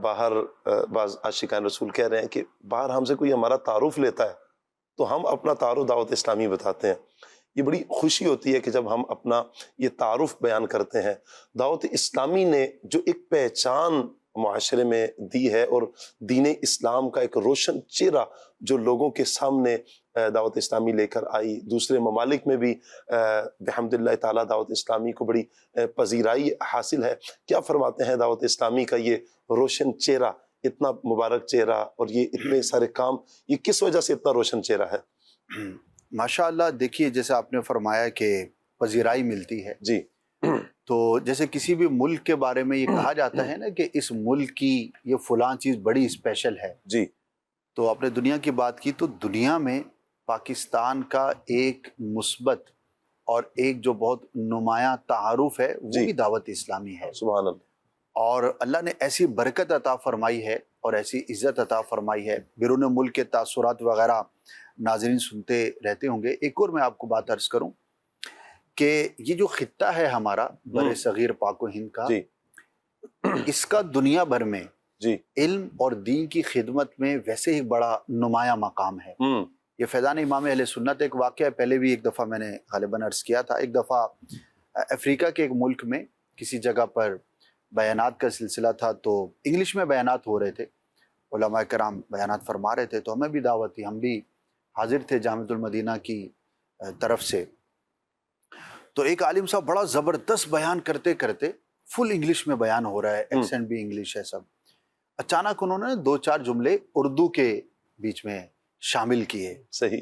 باہر، بعض عاشقان رسول کہہ رہے ہیں کہ باہر ہم سے کوئی ہمارا تعارف لیتا ہے تو ہم اپنا تعارف دعوت اسلامی بتاتے ہیں۔ یہ بڑی خوشی ہوتی ہے کہ جب ہم اپنا یہ تعارف بیان کرتے ہیں۔ دعوت اسلامی نے جو ایک پہچان معاشرے میں دی ہے اور دین اسلام کا ایک روشن چہرہ جو لوگوں کے سامنے دعوت اسلامی لے کر آئی، دوسرے ممالک میں بھی بحمد اللہ تعالیٰ دعوت اسلامی کو بڑی پذیرائی حاصل ہے۔ کیا فرماتے ہیں دعوت اسلامی کا یہ روشن چہرہ، اتنا مبارک چہرہ اور یہ اتنے سارے کام، یہ کس وجہ سے اتنا روشن چہرہ ہے؟ ماشاء اللہ، دیکھیے جیسے آپ نے فرمایا کہ پذیرائی ملتی ہے جی، تو جیسے کسی بھی ملک کے بارے میں یہ کہا جاتا ہے نا کہ اس ملک کی یہ فلاں چیز بڑی اسپیشل ہے، جی، تو آپ نے دنیا کی بات کی تو دنیا میں پاکستان کا ایک مثبت اور ایک جو بہت نمایاں تعارف ہے وہ بھی دعوت اسلامی ہے۔ سبحان اللہ۔ اور اللہ نے ایسی برکت عطا فرمائی ہے اور ایسی عزت عطا فرمائی ہے، بیرون ملک کے تاثرات وغیرہ ناظرین سنتے رہتے ہوں گے۔ ایک اور میں آپ کو بات عرض کروں کہ یہ جو خطہ ہے ہمارا بر صغیر پاک و ہند کا، اس کا دنیا بھر میں علم اور دین کی خدمت میں ویسے ہی بڑا نمایاں مقام ہے۔ یہ فیضان امام اہل سنت ایک واقعہ ہے، پہلے بھی ایک دفعہ میں نے غالباً عرض کیا تھا۔ ایک دفعہ افریقہ کے ایک ملک میں کسی جگہ پر بیانات کا سلسلہ تھا، تو انگلش میں بیانات ہو رہے تھے، علماء کرام بیانات فرما رہے تھے، تو ہمیں بھی دعوت تھی، ہم بھی حاضر تھے جامعۃ المدینہ کی طرف سے۔ تو ایک عالم صاحب بڑا زبردست بیان کرتے کرتے، فل انگلش میں بیان ہو رہا ہے، ایکسنٹ بھی انگلش ہے سب، اچانک انہوں نے 2-4 جملے اردو کے بیچ میں شامل کیے۔ صحیح۔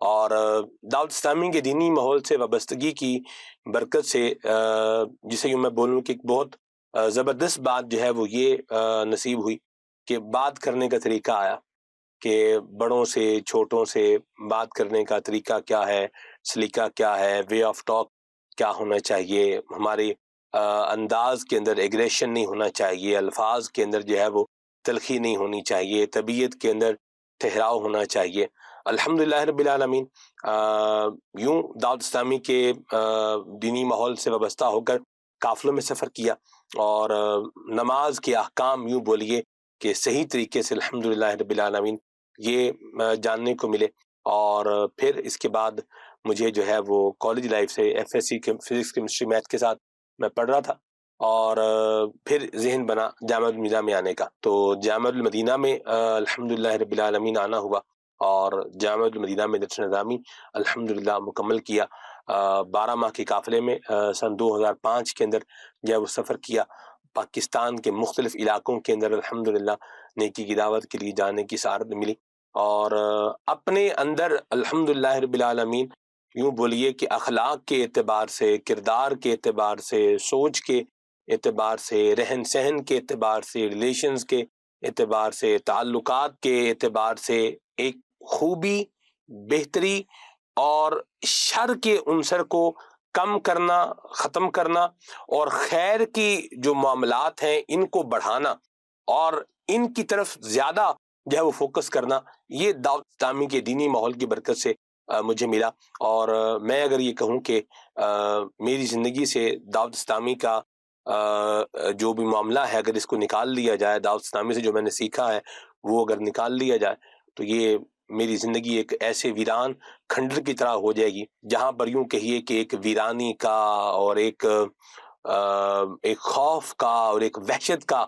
اور دعوت اسلامی کے دینی ماحول سے وابستگی کی برکت سے جسے یوں میں بولوں کہ ایک بہت زبردست بات جو ہے وہ یہ نصیب ہوئی کہ بات کرنے کا طریقہ آیا کہ بڑوں سے چھوٹوں سے بات کرنے کا طریقہ کیا ہے، سلیقہ کیا ہے، وے آف ٹاک کیا ہونا چاہیے، ہمارے انداز کے اندر ایگریشن نہیں ہونا چاہیے، الفاظ کے اندر جو ہے وہ تلخی نہیں ہونی چاہیے، طبیعت کے اندر ٹھہراؤ ہونا چاہیے۔ الحمدللہ رب العالمین یوں دعوت اسلامی کے دینی ماحول سے وابستہ ہو کر قافلوں میں سفر کیا اور نماز کے احکام یوں بولیے کہ صحیح طریقے سے الحمدللہ رب العالمین یہ جاننے کو ملے۔ اور پھر اس کے بعد مجھے جو ہے وہ کالج لائف سے F S C physics chemistry math کے ساتھ میں پڑھ رہا تھا، اور پھر ذہن بنا جامعہ المدینہ میں آنے کا، تو جامعہ المدینہ میں الحمدللہ رب العالمین آنا ہوا اور جامعہ المدینہ میں درس نظامی الحمدللہ مکمل کیا۔ 12 ماہ کے قافلے میں سن 2005 کے اندر جو وہ سفر کیا، پاکستان کے مختلف علاقوں کے اندر الحمدللہ نیکی کی دعوت کے لیے جانے کی سعادت ملی، اور اپنے اندر الحمدللہ رب العالمین یوں بولیے کہ اخلاق کے اعتبار سے، کردار کے اعتبار سے، سوچ کے اعتبار سے، رہن سہن کے اعتبار سے، ریلیشنز کے اعتبار سے، تعلقات کے اعتبار سے ایک خوبی، بہتری اور شر کے عنصر کو کم کرنا، ختم کرنا، اور خیر کی جو معاملات ہیں ان کو بڑھانا اور ان کی طرف زیادہ جو ہے وہ فوکس کرنا، یہ دعوت اسلامی کے دینی ماحول کی برکت سے مجھے ملا۔ اور میں اگر یہ کہوں کہ میری زندگی سے دعوت اسلامی کا جو بھی معاملہ ہے، اگر اس کو نکال لیا جائے، دعوت اسلامی سے جو میں نے سیکھا ہے وہ اگر نکال لیا جائے، تو یہ میری زندگی ایک ایسے ویران کھنڈر کی طرح ہو جائے گی جہاں پر یوں کہیے کہ ایک ویرانی کا اور ایک خوف کا اور ایک وحشت کا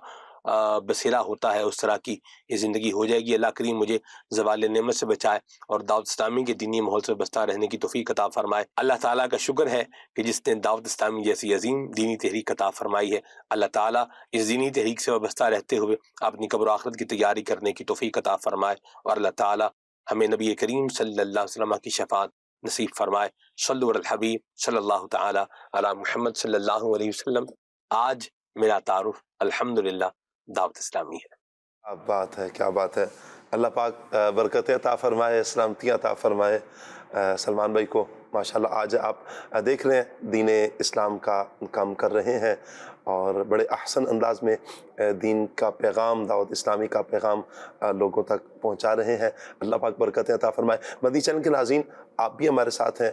بسیرا ہوتا ہے، اس طرح کی یہ زندگی ہو جائے گی۔ اللہ کریم مجھے زوال نعمت سے بچائے اور دعوت اسلامی کے دینی ماحول سے بستہ رہنے کی توفیق عطا فرمائے۔ اللہ تعالیٰ کا شکر ہے کہ جس نے دعوت اسلامی جیسی عظیم دینی تحریک عطا فرمائی ہے، اللہ تعالیٰ اس دینی تحریک سے وابستہ رہتے ہوئے اپنی قبر و آخرت کی تیاری کرنے کی توفیق عطا فرمائے، اور اللہ تعالیٰ ہمیں نبی کریم صلی اللہ علیہ وسلم کی شفاعت نصیب فرمائے۔ صلو علی الحبیب صلی اللہ تعالی علی محمد صلی اللہ علیہ وسلم۔ آج میرا تعارف الحمدللہ دعوت اسلامی ہے۔ کیا بات ہے، کیا بات ہے۔ اللہ پاک برکتیں عطا فرمائے، سلامتیاں عطا فرمائے سلمان بھائی کو۔ ماشاءاللہ آج آپ دیکھ رہے ہیں دین اسلام کا کام کر رہے ہیں اور بڑے احسن انداز میں دین کا پیغام، دعوت اسلامی کا پیغام لوگوں تک پہنچا رہے ہیں۔ اللہ پاک برکتیں عطا فرمائے۔ مدنی چینل کے ناظرین، آپ بھی ہمارے ساتھ ہیں،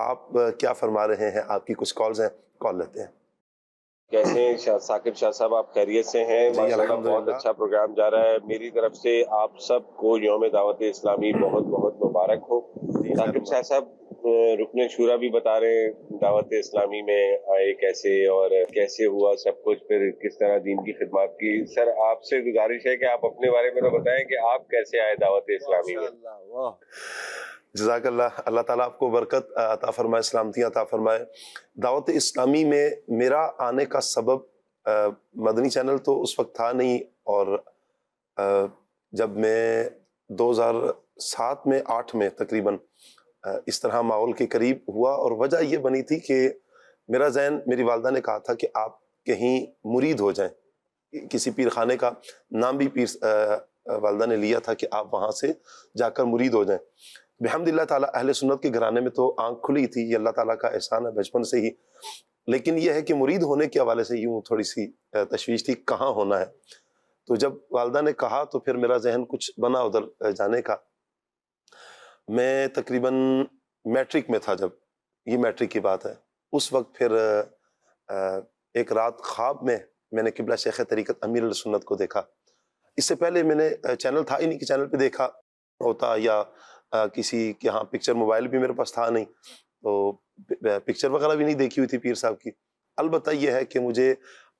آپ کیا فرما رہے ہیں؟ آپ کی کچھ کالز ہیں، کال لیتے ہیں۔ کیسے ہیں ثاقب شاہ صاحب؟ آپ خیریت سے ہیں؟ ماشاءاللہ بہت اچھا پروگرام جا رہا ہے۔ میری طرف سے آپ سب کو یوم دعوت اسلامی بہت بہت مبارک ہو۔ ثاقب شاہ صاحب رکن شورا بھی بتا رہے ہیں دعوت اسلامی میں آئے کیسے اور کیسے ہوا سب کچھ، پھر کس طرح دین کی خدمات کی۔ سر آپ سے گزارش ہے کہ آپ اپنے بارے میں تو بتائیں کہ آپ کیسے آئے دعوت اسلامی میں۔ جزاک اللہ، اللہ تعالیٰ آپ کو برکت عطا فرمائے، سلامتیاں عطا فرمائے۔ دعوت اسلامی میں میرا آنے کا سبب مدنی چینل تو اس وقت تھا نہیں، اور جب میں 2007 میں 8 میں تقریباً اس طرح ماحول کے قریب ہوا، اور وجہ یہ بنی تھی کہ میرا ذہن، میری والدہ نے کہا تھا کہ آپ کہیں مرید ہو جائیں، کسی پیر خانے کا نام بھی والدہ نے لیا تھا کہ آپ وہاں سے جا کر مرید ہو جائیں۔ بحمدللہ تعالیٰ اہل سنت کے گھرانے میں تو آنکھ کھلی تھی، یہ اللہ تعالیٰ کا احسان ہے بچپن سے ہی، لیکن یہ ہے کہ مرید ہونے کے حوالے سے یوں تھوڑی سی تشویش تھی کہاں ہونا ہے۔ تو جب والدہ نے کہا تو پھر میرا ذہن کچھ بنا ادھر جانے کا۔ میں تقریباً میٹرک میں تھا، جب یہ میٹرک کی بات ہے، اس وقت پھر ایک رات خواب میں نے قبلہ شیخ طریقت امیر السنت کو دیکھا۔ اس سے پہلے میں نے چینل تھا ہی نہیں کہ چینل پہ دیکھا ہوتا، یا کسی کے ہاں پکچر، موبائل بھی میرے پاس تھا نہیں، تو پکچر وغیرہ بھی نہیں دیکھی ہوئی تھی پیر صاحب کی۔ البتہ یہ ہے کہ مجھے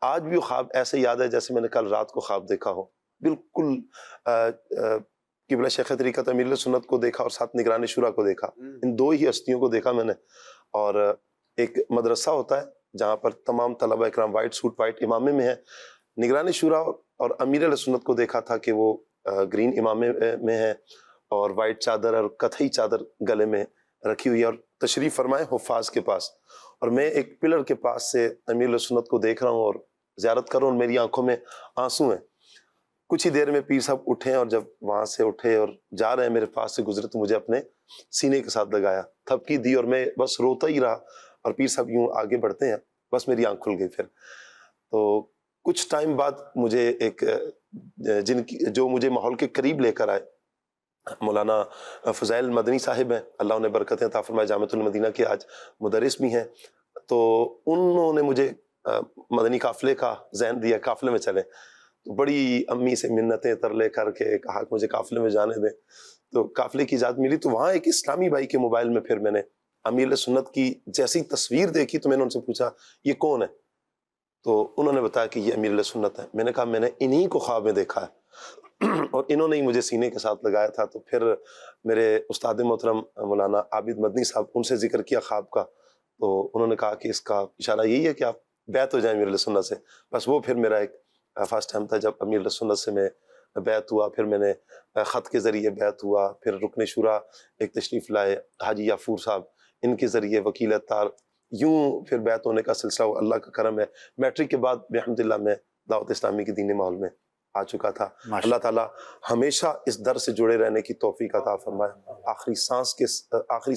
آج بھی وہ خواب ایسے یاد ہے جیسے میں نے کل رات کو خواب دیکھا ہو، بالکل قبلہ شیخ طریقت امیر السنت کو دیکھا اور ساتھ نگران شورا کو دیکھا، ان دو ہی ہستیوں کو دیکھا میں نے۔ اور ایک مدرسہ ہوتا ہے جہاں پر تمام طلبہ اکرام وائٹ سوٹ وائٹ امامے میں ہیں، نگران شورا اور امیر السنت کو دیکھا تھا کہ وہ گرین امامے میں ہیں، اور وائٹ چادر اور کتھئی چادر گلے میں رکھی ہوئی ہے، اور تشریف فرمائے حفاظ کے پاس، اور میں ایک پلر کے پاس سے امیر سنت کو دیکھ رہا ہوں اور زیارت کر رہا ہوں، میری آنکھوں میں آنسو ہیں۔ کچھ ہی دیر میں پیر صاحب اٹھے، اور جب وہاں سے اٹھے اور جا رہے ہیں میرے پاس سے گزرے تو مجھے اپنے سینے کے ساتھ لگایا، تھپکی دی، اور میں بس روتا ہی رہا، اور پیر صاحب یوں آگے بڑھتے ہیں، بس میری آنکھ کھل گئی۔ پھر تو کچھ ٹائم بعد مجھے ایک جو مجھے ماحول کے قریب لے کر آئے، مولانا فضائل مدنی صاحب ہیں، اللہ انہیں برکتیں عطا فرمائے، جامعۃ المدینہ کے آج مدرس بھی ہیں، تو انہوں نے مجھے مدنی قافلے کا ذہن دیا، قافلے میں چلیں۔ تو بڑی امی سے منتیں ترلے کر کے کہا کہ مجھے قافلے میں جانے دیں، تو قافلے کی اجازت ملی۔ تو وہاں ایک اسلامی بھائی کے موبائل میں پھر میں نے امیر سنت کی جیسی تصویر دیکھی تو میں نے ان سے پوچھا یہ کون ہے؟ تو انہوں نے بتایا کہ یہ امیر سنت ہے۔ میں نے کہا میں نے انہی کو خواب میں دیکھا ہے اور انہوں نے ہی مجھے سینے کے ساتھ لگایا تھا۔ تو پھر میرے استاد محترم مولانا عابد مدنی صاحب، ان سے ذکر کیا خواب کا، تو انہوں نے کہا کہ اس کا اشارہ یہی ہے کہ آپ بیعت ہو جائیں امیر سنت سے۔ بس وہ پھر میرا ایک فرسٹ ٹائم تھا جب امیر سنت سے میں بیعت ہوا۔ پھر میں نے خط کے ذریعے بیعت ہوا، پھر رکن شورا ایک تشریف لائے حاجی یافور صاحب، ان کے ذریعے وکیل اتار، یوں پھر بیعت ہونے کا سلسلہ اللہ کا کرم ہے۔ میٹرک کے بعد الحمدللہ میں دعوت اسلامی کی دینی ماحول میں آ چکا تھا۔ اللہ تعالیٰ ہمیشہ اس در سے جڑے رہنے کی توفیق عطا فرمائے، آخری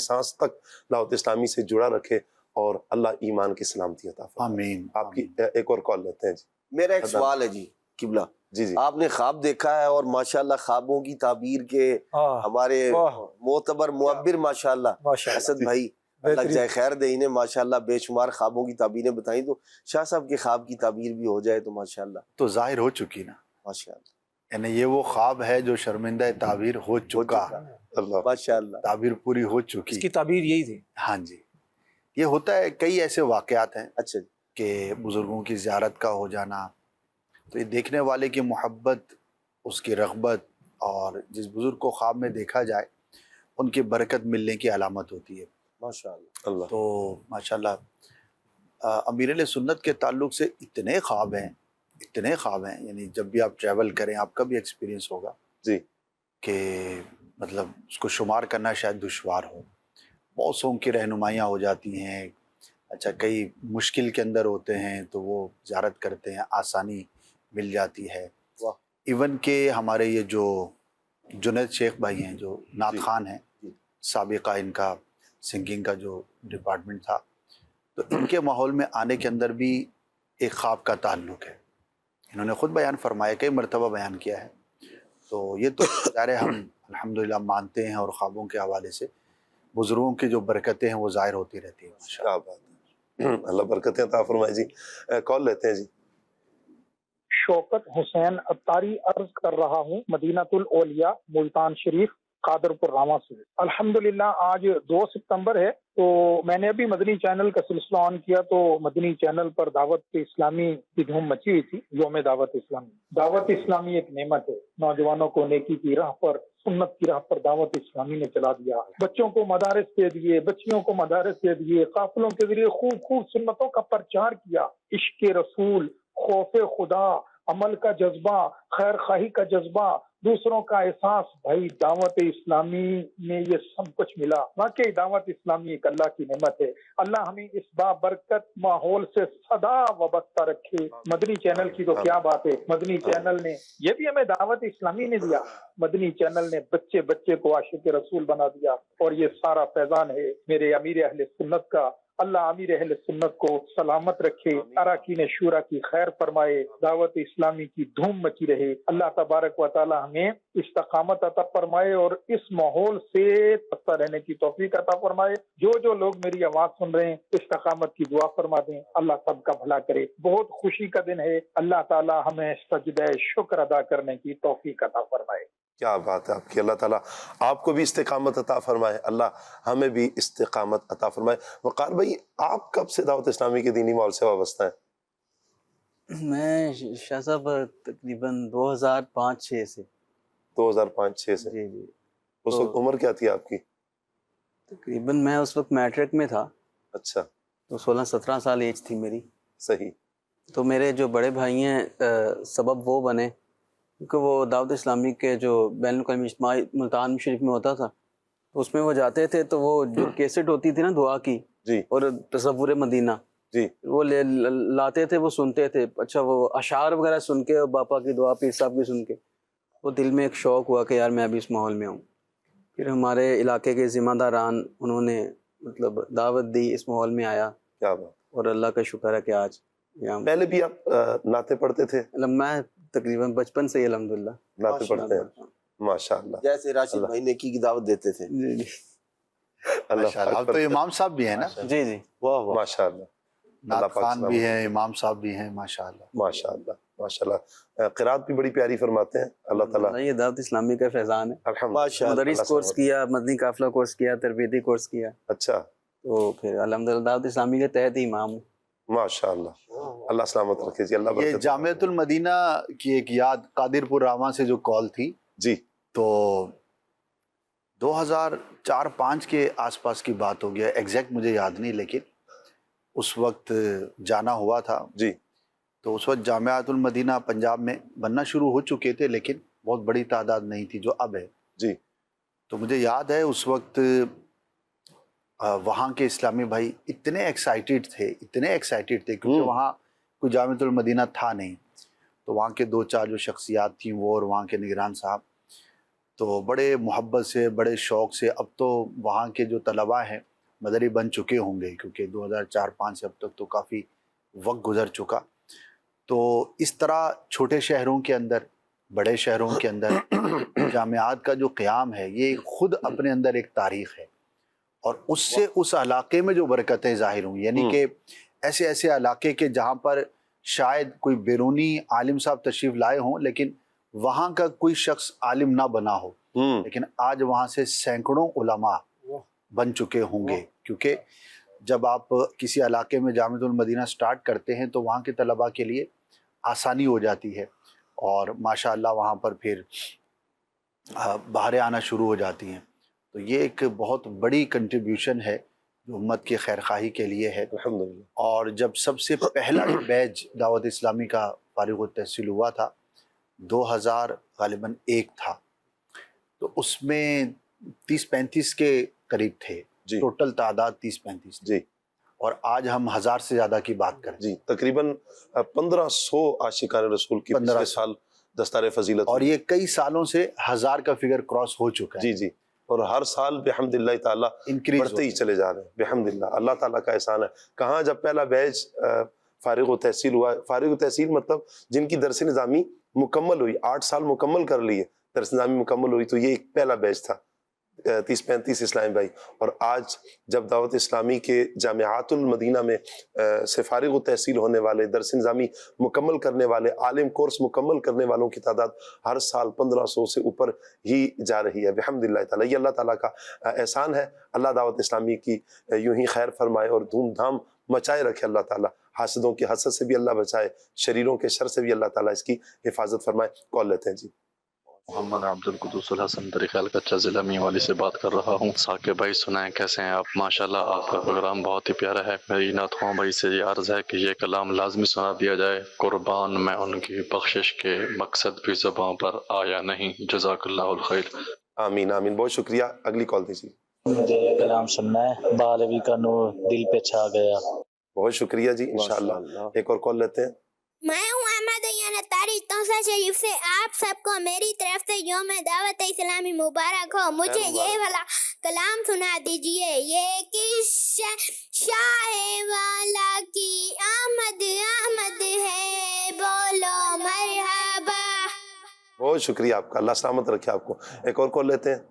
سانس تک دعوت اسلامی سے جڑا رکھے، اور اللہ ایمان کی سلامتی عطا فرمائے۔ آمین۔ آپ کی ایک اور کال لیتے ہیں جی۔ میرا ایک سوال ہے جی قبلہ، جی آپ نے خواب دیکھا ہے، اور ماشاءاللہ خوابوں کی تعبیر کے ہمارے معتبر معبر ماشاءاللہ اسد بھائی، اللہ جزائے خیر دے، انہیں ماشاءاللہ بے شمار خوابوں کی تعبیریں بتائیں، تو شاہ صاحب کے خواب کی تعبیر بھی ہو جائے تو ماشاءاللہ۔ تو ظاہر ہو چکی نا ماشاءاللہ، یعنی یہ وہ خواب ہے جو شرمندہ تعبیر ہو چکا، ماشاءاللہ تعبیر پوری ہو چکی۔ اس کی تعبیر یہی تھی۔ ہاں جی، یہ ہوتا ہے، کئی ایسے واقعات ہیں اچھا کہ بزرگوں کی زیارت کا ہو جانا، تو یہ دیکھنے والے کی محبت، اس کی رغبت، اور جس بزرگ کو خواب میں دیکھا جائے ان کی برکت ملنے کی علامت ہوتی ہے ماشاءاللہ۔ تو ماشاءاللہ امیر علیہ سنت کے تعلق سے اتنے خواب ہیں، یعنی جب بھی آپ ٹریول کریں آپ کا بھی ایکسپیرینس ہوگا جی کہ مطلب اس کو شمار کرنا شاید دشوار ہو، بہت سو کی رہنمائیاں ہو جاتی ہیں۔ اچھا، کئی مشکل کے اندر ہوتے ہیں تو وہ زیارت کرتے ہیں، آسانی مل جاتی ہے۔ ایون کہ ہمارے یہ جو جنید شیخ بھائی ہیں جو نعت خان ہیں، سابقہ ان کا سنگنگ کا جو ڈپارٹمنٹ تھا، تو ان کے ماحول میں آنے کے اندر بھی ایک خواب کا تعلق ہے، انہوں نے خود بیان فرمایا، کئی مرتبہ بیان کیا ہے۔ تو یہ تو ظاہر ہم الحمدللہ مانتے ہیں، اور خوابوں کے حوالے سے بزرگوں کی جو برکتیں ہیں وہ ظاہر ہوتی رہتی ہیں۔ کیا بات ہے، اللہ برکتیں عطا فرمائے جی۔ کال لیتے ہیں جی۔ شوکت حسین اتاری عرض کر رہا ہوں، مدینۃ الاولیاء ملتان شریف قادر پور راما سے۔ الحمدللہ آج 2 ستمبر ہے، تو میں نے ابھی مدنی چینل کا سلسلہ آن کیا تو مدنی چینل پر دعوت اسلامی کی دھوم مچی ہوئی تھی، یوم دعوت اسلامی۔ دعوت اسلامی ایک نعمت ہے، نوجوانوں کو نیکی کی راہ پر، سنت کی راہ پر دعوت اسلامی نے چلا دیا۔ بچوں کو مدارس دے دیے، بچیوں کو مدارس دے دیے، قافلوں کے ذریعے خوب سنتوں کا پرچار کیا، عشق رسول، خوف خدا، عمل کا جذبہ، خیر خواہی کا جذبہ، دوسروں کا احساس، بھائی دعوت اسلامی میں یہ سب کچھ ملا۔ واقعی دعوت اسلامی ایک اللہ کی نعمت ہے، اللہ ہمیں اس بابرکت ماحول سے سدا وابستہ رکھے۔ مدنی چینل کی تو کیا بات ہے، مدنی چینل نے یہ بھی ہمیں دعوت اسلامی نے دیا، مدنی چینل نے بچے کو عاشق رسول بنا دیا، اور یہ سارا فیضان ہے میرے امیر اہل سنت کا۔ اللہ امیر اہل سنت کو سلامت رکھے، اراکین شورا کی خیر فرمائے، دعوت اسلامی کی دھوم مچی رہے۔ اللہ تبارک و تعالی ہمیں استقامت عطا فرمائے، اور اس ماحول سے پتہ رہنے کی توفیق عطا فرمائے۔ جو لوگ میری آواز سن رہے ہیں استقامت کی دعا فرما دیں، اللہ سب کا بھلا کرے۔ بہت خوشی کا دن ہے، اللہ تعالی ہمیں سجدہ شکر ادا کرنے کی توفیق عطا فرمائے۔ کیا بات ہے آپ کی، اللہ تعالیٰ آپ کو بھی استقامت عطا فرمائے، اللہ ہمیں بھی استقامت عطا فرمائے۔ وقار بھائی، آپ کب سے دعوت اسلامی کے دینی ماحول سے وابستہ ہیں؟ میں شاہ صاحب تقریباً 2005-06 سے۔ 2005-06 سے؟ جی جی۔ اس وقت عمر کیا تھی آپ کی؟ تقریباً میں اس وقت میٹرک میں تھا۔ اچھا۔ تو 16-17 سال ایج تھی میری۔ صحیح۔ تو میرے جو بڑے بھائی ہیں سبب وہ بنے کیونکہ وہ دعوت اسلامی کے جو بین الاقوامی اجتماع ملتان شریف میں ہوتا تھا، تو اس میں وہ جاتے تھے، تو وہ جو کیسٹ ہوتی تھی نا دعا کی جی اور تصور مدینہ، جی وہ لاتے تھے، وہ سنتے تھے. اچھا وہ اشعار وغیرہ سن کے اور باپا کی دعا پیر صاحب کی سن کے وہ دل میں ایک شوق ہوا کہ یار میں ابھی اس ماحول میں ہوں. پھر ہمارے علاقے کے ذمہ داران انہوں نے مطلب دعوت دی، اس ماحول میں آیا. کیا بات. اور اللہ کا شکر ہے کہ آج یہاں پہلے بھی آپ نعتیں پڑھتے تھے؟ میں تقریباً بچپن سے ہی الحمدللہ نعتیں پڑھتے ہیں. ماشاء اللہ. جیسے راشد بھائی نیکی کی دعوت دیتے تھے. اللہ اب تو امام صاحب بھی ہیں نا. جی جی واہ واہ ماشاء اللہ. نعت خوان بھی ہیں، امام صاحب بھی ہیں، ماشاء اللہ ماشاء اللہ ماشاء اللہ. قرات بھی بڑی پیاری فرماتے ہیں. اللہ تعالیٰ یہ دعوت اسلامی کا فیضان ہے. الحمدللہ. مدرس کورس کیا، مدنی قافلہ کورس کیا، تربیتی کورس کیا. اچھا. تو پھر الحمدللہ دعوت اسلامی کے تحت ہی امام ہوں. ماشاء اللہ. اللہ سلامت رکھے جی. اللہ یہ جامعۃ المدینہ کی ایک یاد قادر پور راما سے جو کال تھی جی، تو 2004-05 کے آس پاس کی بات ہو گیا، ایگزیکٹ مجھے یاد نہیں، لیکن اس وقت جانا ہوا تھا جی. تو اس وقت جامعۃ المدینہ پنجاب میں بننا شروع ہو چکے تھے، لیکن بہت بڑی تعداد نہیں تھی جو اب ہے جی. تو مجھے یاد ہے اس وقت وہاں کے اسلامی بھائی اتنے ایکسائٹیڈ تھے کیونکہ وہاں کوئی جامعۃ المدینہ تھا نہیں. تو وہاں کے 2-4 جو شخصیات تھیں وہ اور وہاں کے نگران صاحب تو بڑے محبت سے، بڑے شوق سے، اب تو وہاں کے جو طلباء ہیں مدری بن چکے ہوں گے کیونکہ 2004-05 سے اب تک تو کافی وقت گزر چکا. تو اس طرح چھوٹے شہروں کے اندر، بڑے شہروں کے اندر جامعات کا جو قیام ہے یہ خود اپنے اندر ایک تاریخ ہے، اور اس سے اس علاقے میں جو برکتیں ظاہر ہوں، یعنی کہ ایسے علاقے کے جہاں پر شاید کوئی بیرونی عالم صاحب تشریف لائے ہوں لیکن وہاں کا کوئی شخص عالم نہ بنا ہو، لیکن آج وہاں سے سینکڑوں علماء بن چکے ہوں گے. کیونکہ جب آپ کسی علاقے میں جامعۃ المدینہ سٹارٹ کرتے ہیں تو وہاں کے طلباء کے لیے آسانی ہو جاتی ہے، اور ماشاءاللہ وہاں پر پھر بہاریں آنا شروع ہو جاتی ہیں. تو یہ ایک بہت بڑی کنٹریبیوشن ہے جو امت کی خیرخواہی کے لیے ہے الحمدللہ. اور جب سب سے پہلا بیچ دعوت اسلامی کا فارغ التحصیل ہوا تھا 2000 غالباً 1 تھا، تو اس میں 30-35 کے قریب تھے جی. ٹوٹل تعداد 30-35 جی. اور آج ہم 1000 سے زیادہ کی بات کریں جی. تقریباً 1500 عاشقان رسول کی 15 سال دستار فضیلت، اور یہ کئی سالوں سے 1000 کا فگر کراس ہو چکا ہے. جی جی. اور ہر سال بحمدللہ تعالیٰ بڑھتے ہی چلے جا رہے ہیں بحمدللہ. اللہ تعالیٰ کا احسان ہے. کہاں جب پہلا بیچ فارغ التحصیل ہوا، فارغ التحصیل مطلب جن کی درس نظامی مکمل ہوئی، 8 سال مکمل کر لیے، درس نظامی مکمل ہوئی، تو یہ ایک پہلا بیچ تھا 30-35 اسلامی بھائی. اور آج جب دعوت اسلامی کے جامعات المدینہ میں سے فارغ التحصیل ہونے والے، درس نظامی مکمل کرنے والے، عالم کورس مکمل کرنے والوں کی تعداد ہر سال 1500 سے اوپر ہی جا رہی ہے بحمدللہ تعالیٰ. یہ اللہ تعالیٰ کا احسان ہے. اللہ دعوت اسلامی کی یوں ہی خیر فرمائے اور دھوم دھام مچائے رکھے اللہ تعالیٰ. حاسدوں کی حسد سے بھی اللہ بچائے، شریروں کے شر سے بھی اللہ تعالیٰ اس کی حفاظت فرمائے. کال لیتے ہیں جی. محمد عبد القدوس الحسن طریقہ کچا ضلع میوالی سے بات کر رہا ہوں. ثاقب بھائی سنائیں کیسے ہیں آپ؟ ماشاءاللہ آپ کا پروگرام بہت ہی پیارا ہے. میری نعت خواں بھائی سے یہ عرض ہے کہ یہ کلام لازمی سنا دیا جائے. قربان میں ان کی بخشش کے مقصد بھی زباں پر آیا نہیں. جزاک اللہ الخیر. آمین آمین. بہت شکریہ. اگلی کال دیجیے. مجھے یہ کلام سننا ہے. بالوی کا نور دل پہ چھا گیا. بہت شکریہ جی. انشاءاللہ ایک اور کال لیتے ہیں. میں ہوں احمد عیان اطاری توسا شریف سے. آپ سب کو میری طرف سے یوم دعوت اسلامی مبارک ہو. مجھے یہ والا کلام سنا دیجئے. یہ کس شاہ والا کی آمد آمد ہے، بولو مرحبا. بہت شکریہ آپ کا. اللہ سلامت رکھے آپ کو. ایک اور کال لیتے ہیں.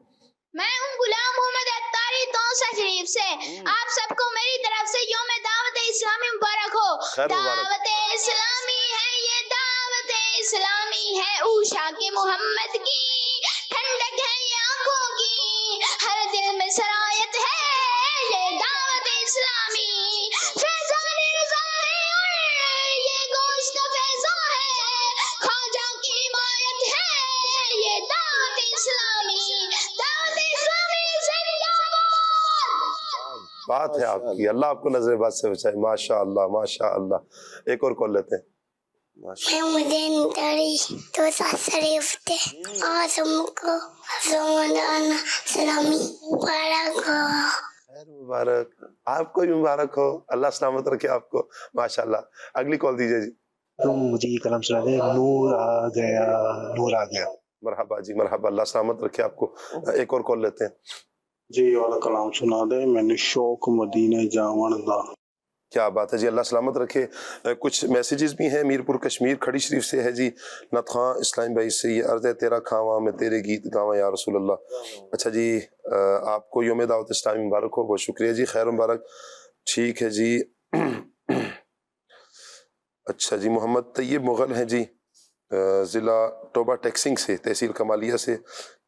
میں ہوں غلام محمد اطاری توسا شریف سے. آپ سب کو میری طرف سے یوم دعوت اسلامی مبارک ہو. دعوت اسلامی ہے یہ، دعوت اسلامی ہے اوشا کے محمد کی، ٹھنڈک ہے یہ آنکھوں کی، ہر دل میں سرایت ہے یہ دعوت اسلامی. فیضان رضا ہے اور یہ گوشت فیضا ہے، خواجہ کی حمایت ہے یہ دعوت اسلامی. دعوت اسلامی زندہ باد. بات ہے آپ کی. اللہ آپ کو نظر بات سے بچائے. ماشاء اللہ ماشاء اللہ. ایک اور کال لیتے ہیں. میں مدین تاری تو شریف تھے اور تم کو رمضان اسلامی مبارک ہو. مبارک آپ کو بھی مبارک ہو, اللہ سلامت رکھے آپ کو. ماشاءاللہ. اگلی کال دیجیے جی. مجھے یہ کلام سنا دے, نور آ گیا, نور آ گیا. مرحبا جی مرحبا, اللہ سلامت رکھے آپ کو. ایک اور کال لیتے ہیں جی. والا کلام سنا دے, میں نے شوق مدینے جاون دا. کیا بات ہے جی, اللہ سلامت رکھے. کچھ میسیجز بھی ہیں. میرپور کشمیر کھڑی شریف سے ہے جی نت خان اسلام بھائی سے. یہ عرض ہے تیرا کھاواں میں تیرے گیت گاواں یا رسول اللہ. اچھا جی, آپ کو یوم دعوت اسلامی مبارک ہو. بہت شکریہ جی, خیر مبارک. ٹھیک ہے جی. اچھا جی, محمد طیب مغل ہیں جی, ضلع ٹوبہ ٹیکسنگ سے, تحصیل کمالیہ سے.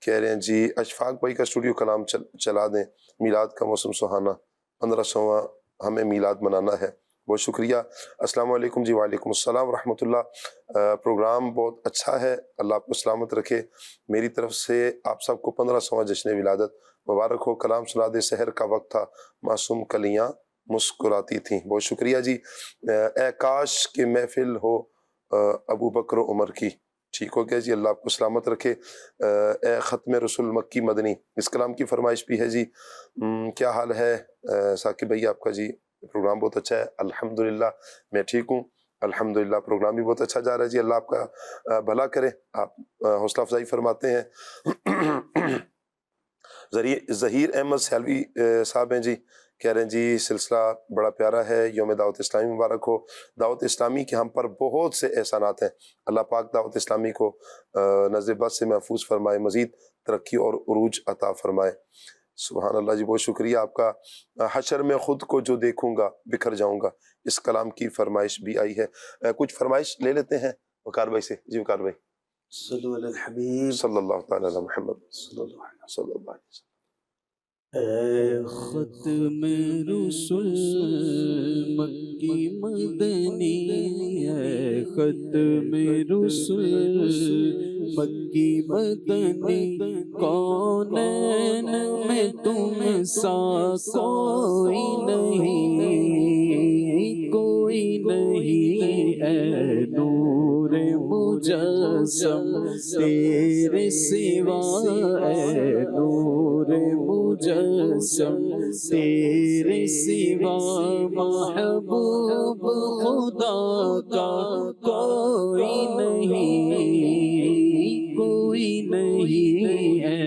کہہ رہے ہیں جی اشفاق بھائی کا اسٹوڈیو کلام چلا دیں. میلاد کا موسم سہانا, 1500واں ہمیں میلاد منانا ہے. بہت شکریہ. السلام علیکم جی. وعلیکم السلام ورحمۃ اللہ. پروگرام بہت اچھا ہے, اللہ آپ کو سلامت رکھے. میری طرف سے آپ سب کو 1500واں جشن ولادت مبارک ہو. کلام سنا دے, سحر کا وقت تھا, معصوم کلیاں مسکراتی تھیں. بہت شکریہ جی. اے کاش کہ محفل ہو ابو بکر و عمر کی. ٹھیک ہو گیا جی, اللہ آپ کو سلامت رکھے. اے ختم رسول مکی مدنی, اس کلام کی فرمائش بھی ہے جی. کیا حال ہے ثاقب بھائی آپ کا جی؟ پروگرام بہت اچھا ہے الحمدللہ, میں ٹھیک ہوں الحمدللہ. پروگرام بھی بہت اچھا جا رہا ہے جی, اللہ آپ کا بھلا کرے. آپ حوصلہ افزائی فرماتے ہیں. ظہیر احمد سیلوی صاحب ہیں جی, کہہ رہے ہیں جی سلسلہ بڑا پیارا ہے, یوم دعوت اسلامی مبارک ہو. دعوت اسلامی کے ہم پر بہت سے احسانات ہیں. اللہ پاک دعوت اسلامی کو نظر بد سے محفوظ فرمائے, مزید ترقی اور عروج عطا فرمائے. سبحان اللہ جی, بہت شکریہ آپ کا. حشر میں خود کو جو دیکھوں گا بکھر جاؤں گا, اس کلام کی فرمائش بھی آئی ہے. کچھ فرمائش لے لیتے ہیں وقار بھائی سے. جی وقار بھائی. صلو علی الحبیب صلی اللہ تعالی علی محمد صلی اللہ علیہ وسلم. اے ختم رسول مکی مدنی, اے ختم رسول مکی مدنی, کونین میں تم سا کوئی نہیں, کوئی نہیں. اے نور مجسم تیرے سوا, اے نور مجسم تیرے سوا, محبوب خدا کا کوئی نہیں, کوئی نہیں. اے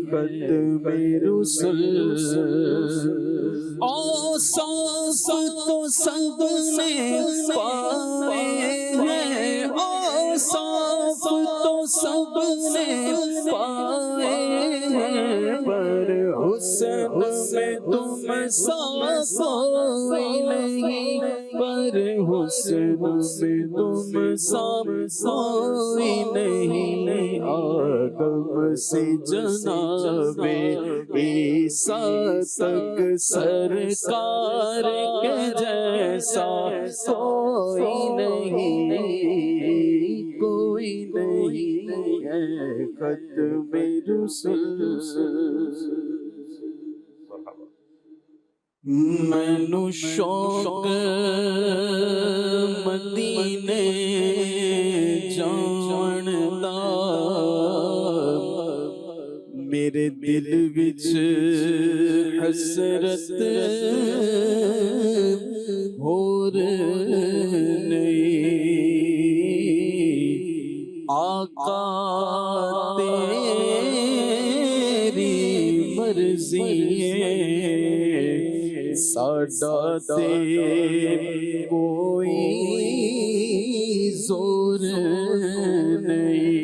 ختم رسول اوصاف تو سب نے پائے ہیں, اوصاف تو سب نے پائے ہیں, پر حسن میں تم سا کوئی نہیں, پر حسن میں تم سا کوئی نہیں. آدم سے جناب عیسیٰ تک سرکار کے جیسا کوئی نہیں, کوئی نہیں. اے ختم رسول مینو شوق مدینے جان دا, میرے دل وچ حسرت ہور نہیں. آقا تیری مرضی ساڈا تے کوئی زور نہیں.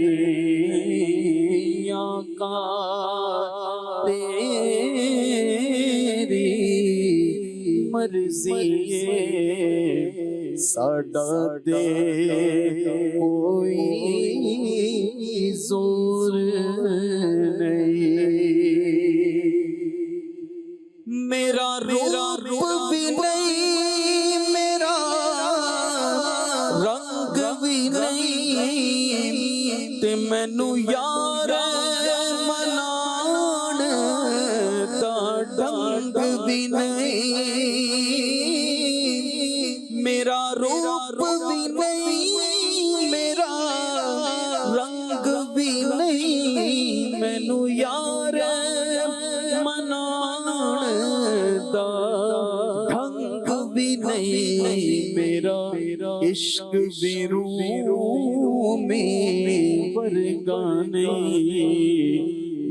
آقا تیری مرضی ساڈا تے کوئی زور نہیں. میرا روپ بھی نہیں, میرا رنگ بھی نہیں, تے مینو یار منان دا ڈنگ بھی نہیں. میرا روپ بھی نہیں, بھی نہیں میرا عشق بھی روح میں ورگانے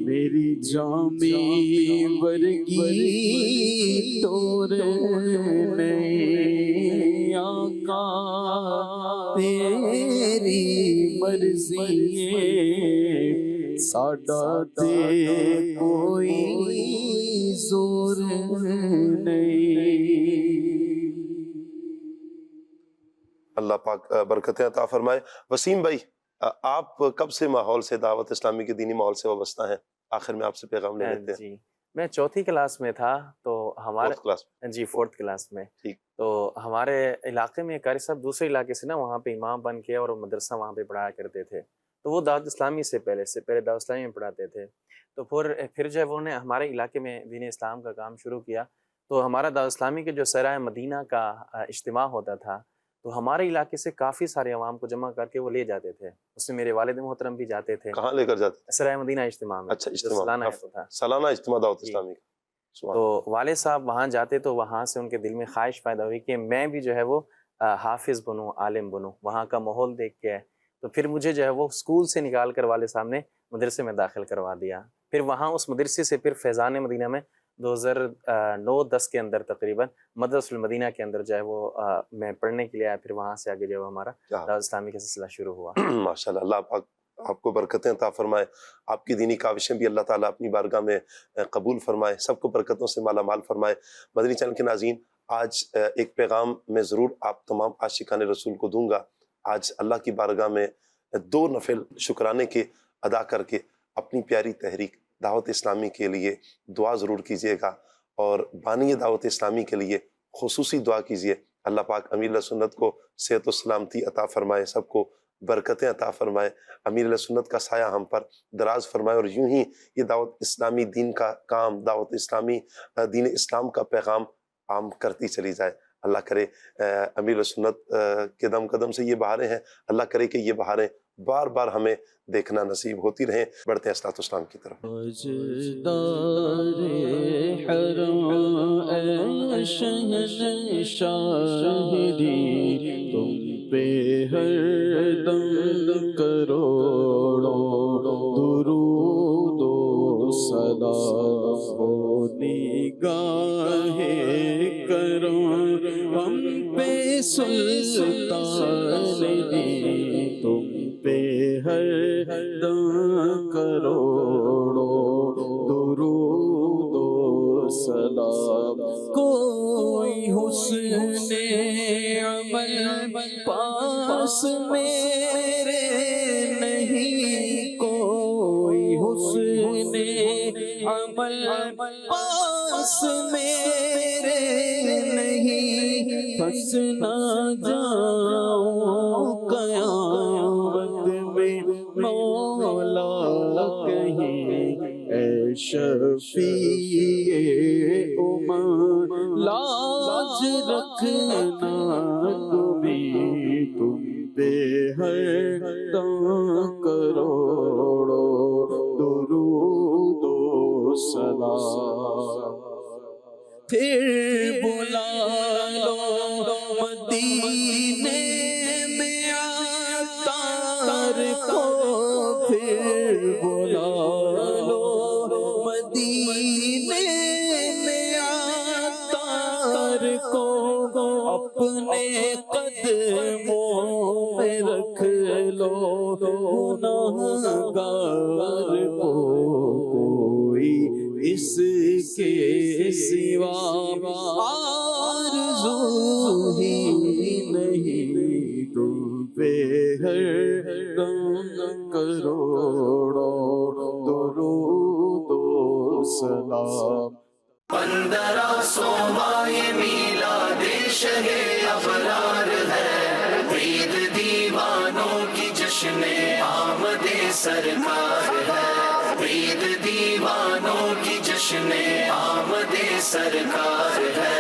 میری جامی ورگی تور نہیں آقا تیری مرضی ہے ساڈا تے کوئی زور نہیں. اللہ پاک برکتیں عطا فرمائے. وسیم بھائی آپ کب سے ماحول سے دعوت اسلامی کے دینی ماحول سے وابستہ ہیں؟ آخر میں آپ سے پیغام لے لیتے ہیں. جی میں چوتھی کلاس میں تھا تو ہمارے جی فورتھ کلاس میں تو ہمارے علاقے میں قاری صاحب دوسرے علاقے سے نا وہاں پہ امام بن کے اور مدرسہ وہاں پہ پڑھایا کرتے تھے. تو وہ دعوت اسلامی سے پہلے دعوت اسلامی میں پڑھاتے تھے. تو پھر جو ہے انہوں نے ہمارے علاقے میں دین اسلام کا کام شروع کیا. تو ہمارا دعوت اسلامی کے جو سرائے مدینہ کا اجتماع ہوتا تھا تو ہمارے علاقے سے کافی سارے عوام کو جمع کر کے وہ لے جاتے تھے. اس میں میرے والد محترم بھی جاتے تھے. کہاں لے کر جاتے؟ سرائے مدینہ اجتماع میں. اچھا اجتماع تھا سالانہ اجتماع دعوت اسلامی. تو والد صاحب وہاں جاتے تو وہاں سے ان کے دل میں خواہش پیدا ہوئی کہ میں بھی جو ہے وہ حافظ بنوں عالم بنوں. وہاں کا ماحول دیکھ کے تو پھر مجھے جو ہے وہ اسکول سے نکال کر والد صاحب نے مدرسے میں داخل کروا دیا. پھر وہاں اس مدرسے سے پھر فیضان مدینہ میں 2009-10 کے اندر تقریباً مدرسہ المدینہ کے اندر جو ہے وہ میں پڑھنے کے لیے آیا. پھر وہاں سے آگے جو ہے ہمارا دعوت اسلامی کا سلسلہ شروع ہوا. ماشاءاللہ اللہ پاک آپ کو برکتیں عطا فرمائے. آپ کی دینی کاوشیں بھی اللہ تعالیٰ اپنی بارگاہ میں قبول فرمائے. سب کو برکتوں سے مالا مال فرمائے. مدنی چینل کے ناظرین آج ایک پیغام میں ضرور آپ تمام عاشقان رسول کو دوں گا. آج اللہ کی بارگاہ میں 2 نفل شکرانے کے ادا کر کے اپنی پیاری تحریک دعوت اسلامی کے لیے دعا ضرور کیجیے گا اور بانی دعوت اسلامی کے لیے خصوصی دعا کیجیے. اللہ پاک امیر سنت کو صحت و سلامتی عطا فرمائے, سب کو برکتیں عطا فرمائے, امیر سنت کا سایہ ہم پر دراز فرمائے اور یوں ہی یہ دعوت اسلامی دین کا کام, دعوت اسلامی دین اسلام کا پیغام عام کرتی چلی جائے. اللہ کرے امیر سنت کے دم قدم سے یہ بہاریں ہیں, اللہ کرے کہ یہ بہاریں بار بار ہمیں دیکھنا نصیب ہوتی رہیں. بڑھتے ہیں اصلاۃ اسلام کی طرف. تم پہ ہر دم کروڑوں درود و سلام ہو نگاہ کرم ہم پہ سلطان دی. تم پہ ہر دم کروڑوں درود و سلام. کوئی حسن عمل پاس میرے نہیں, کوئی حسن عمل پاس میرے نہیں, پھنس نہ جاؤں قیامت میں مولا کہیں, اے شفیع امم لاج رکھنا کبھی. تم پہ ہر دم کروڑوں درود و سلام. پھر بلا لو مدینے میں عطار کو, پھر بلا لو مدینے میں عطار کو, اپنے قدموں میں رکھ لو گناہگار کو. کوئی اس کے سوا آرزو ہی نہیں. تم پہ ہر دم کروڑوں درود و سلام. 1500 ماہ میلاد شہ ابرار ہے, عید دیوانوں کی جشن آمد سرکار ہے. عید دیوانوں کی جشن آمد سرکار ہے.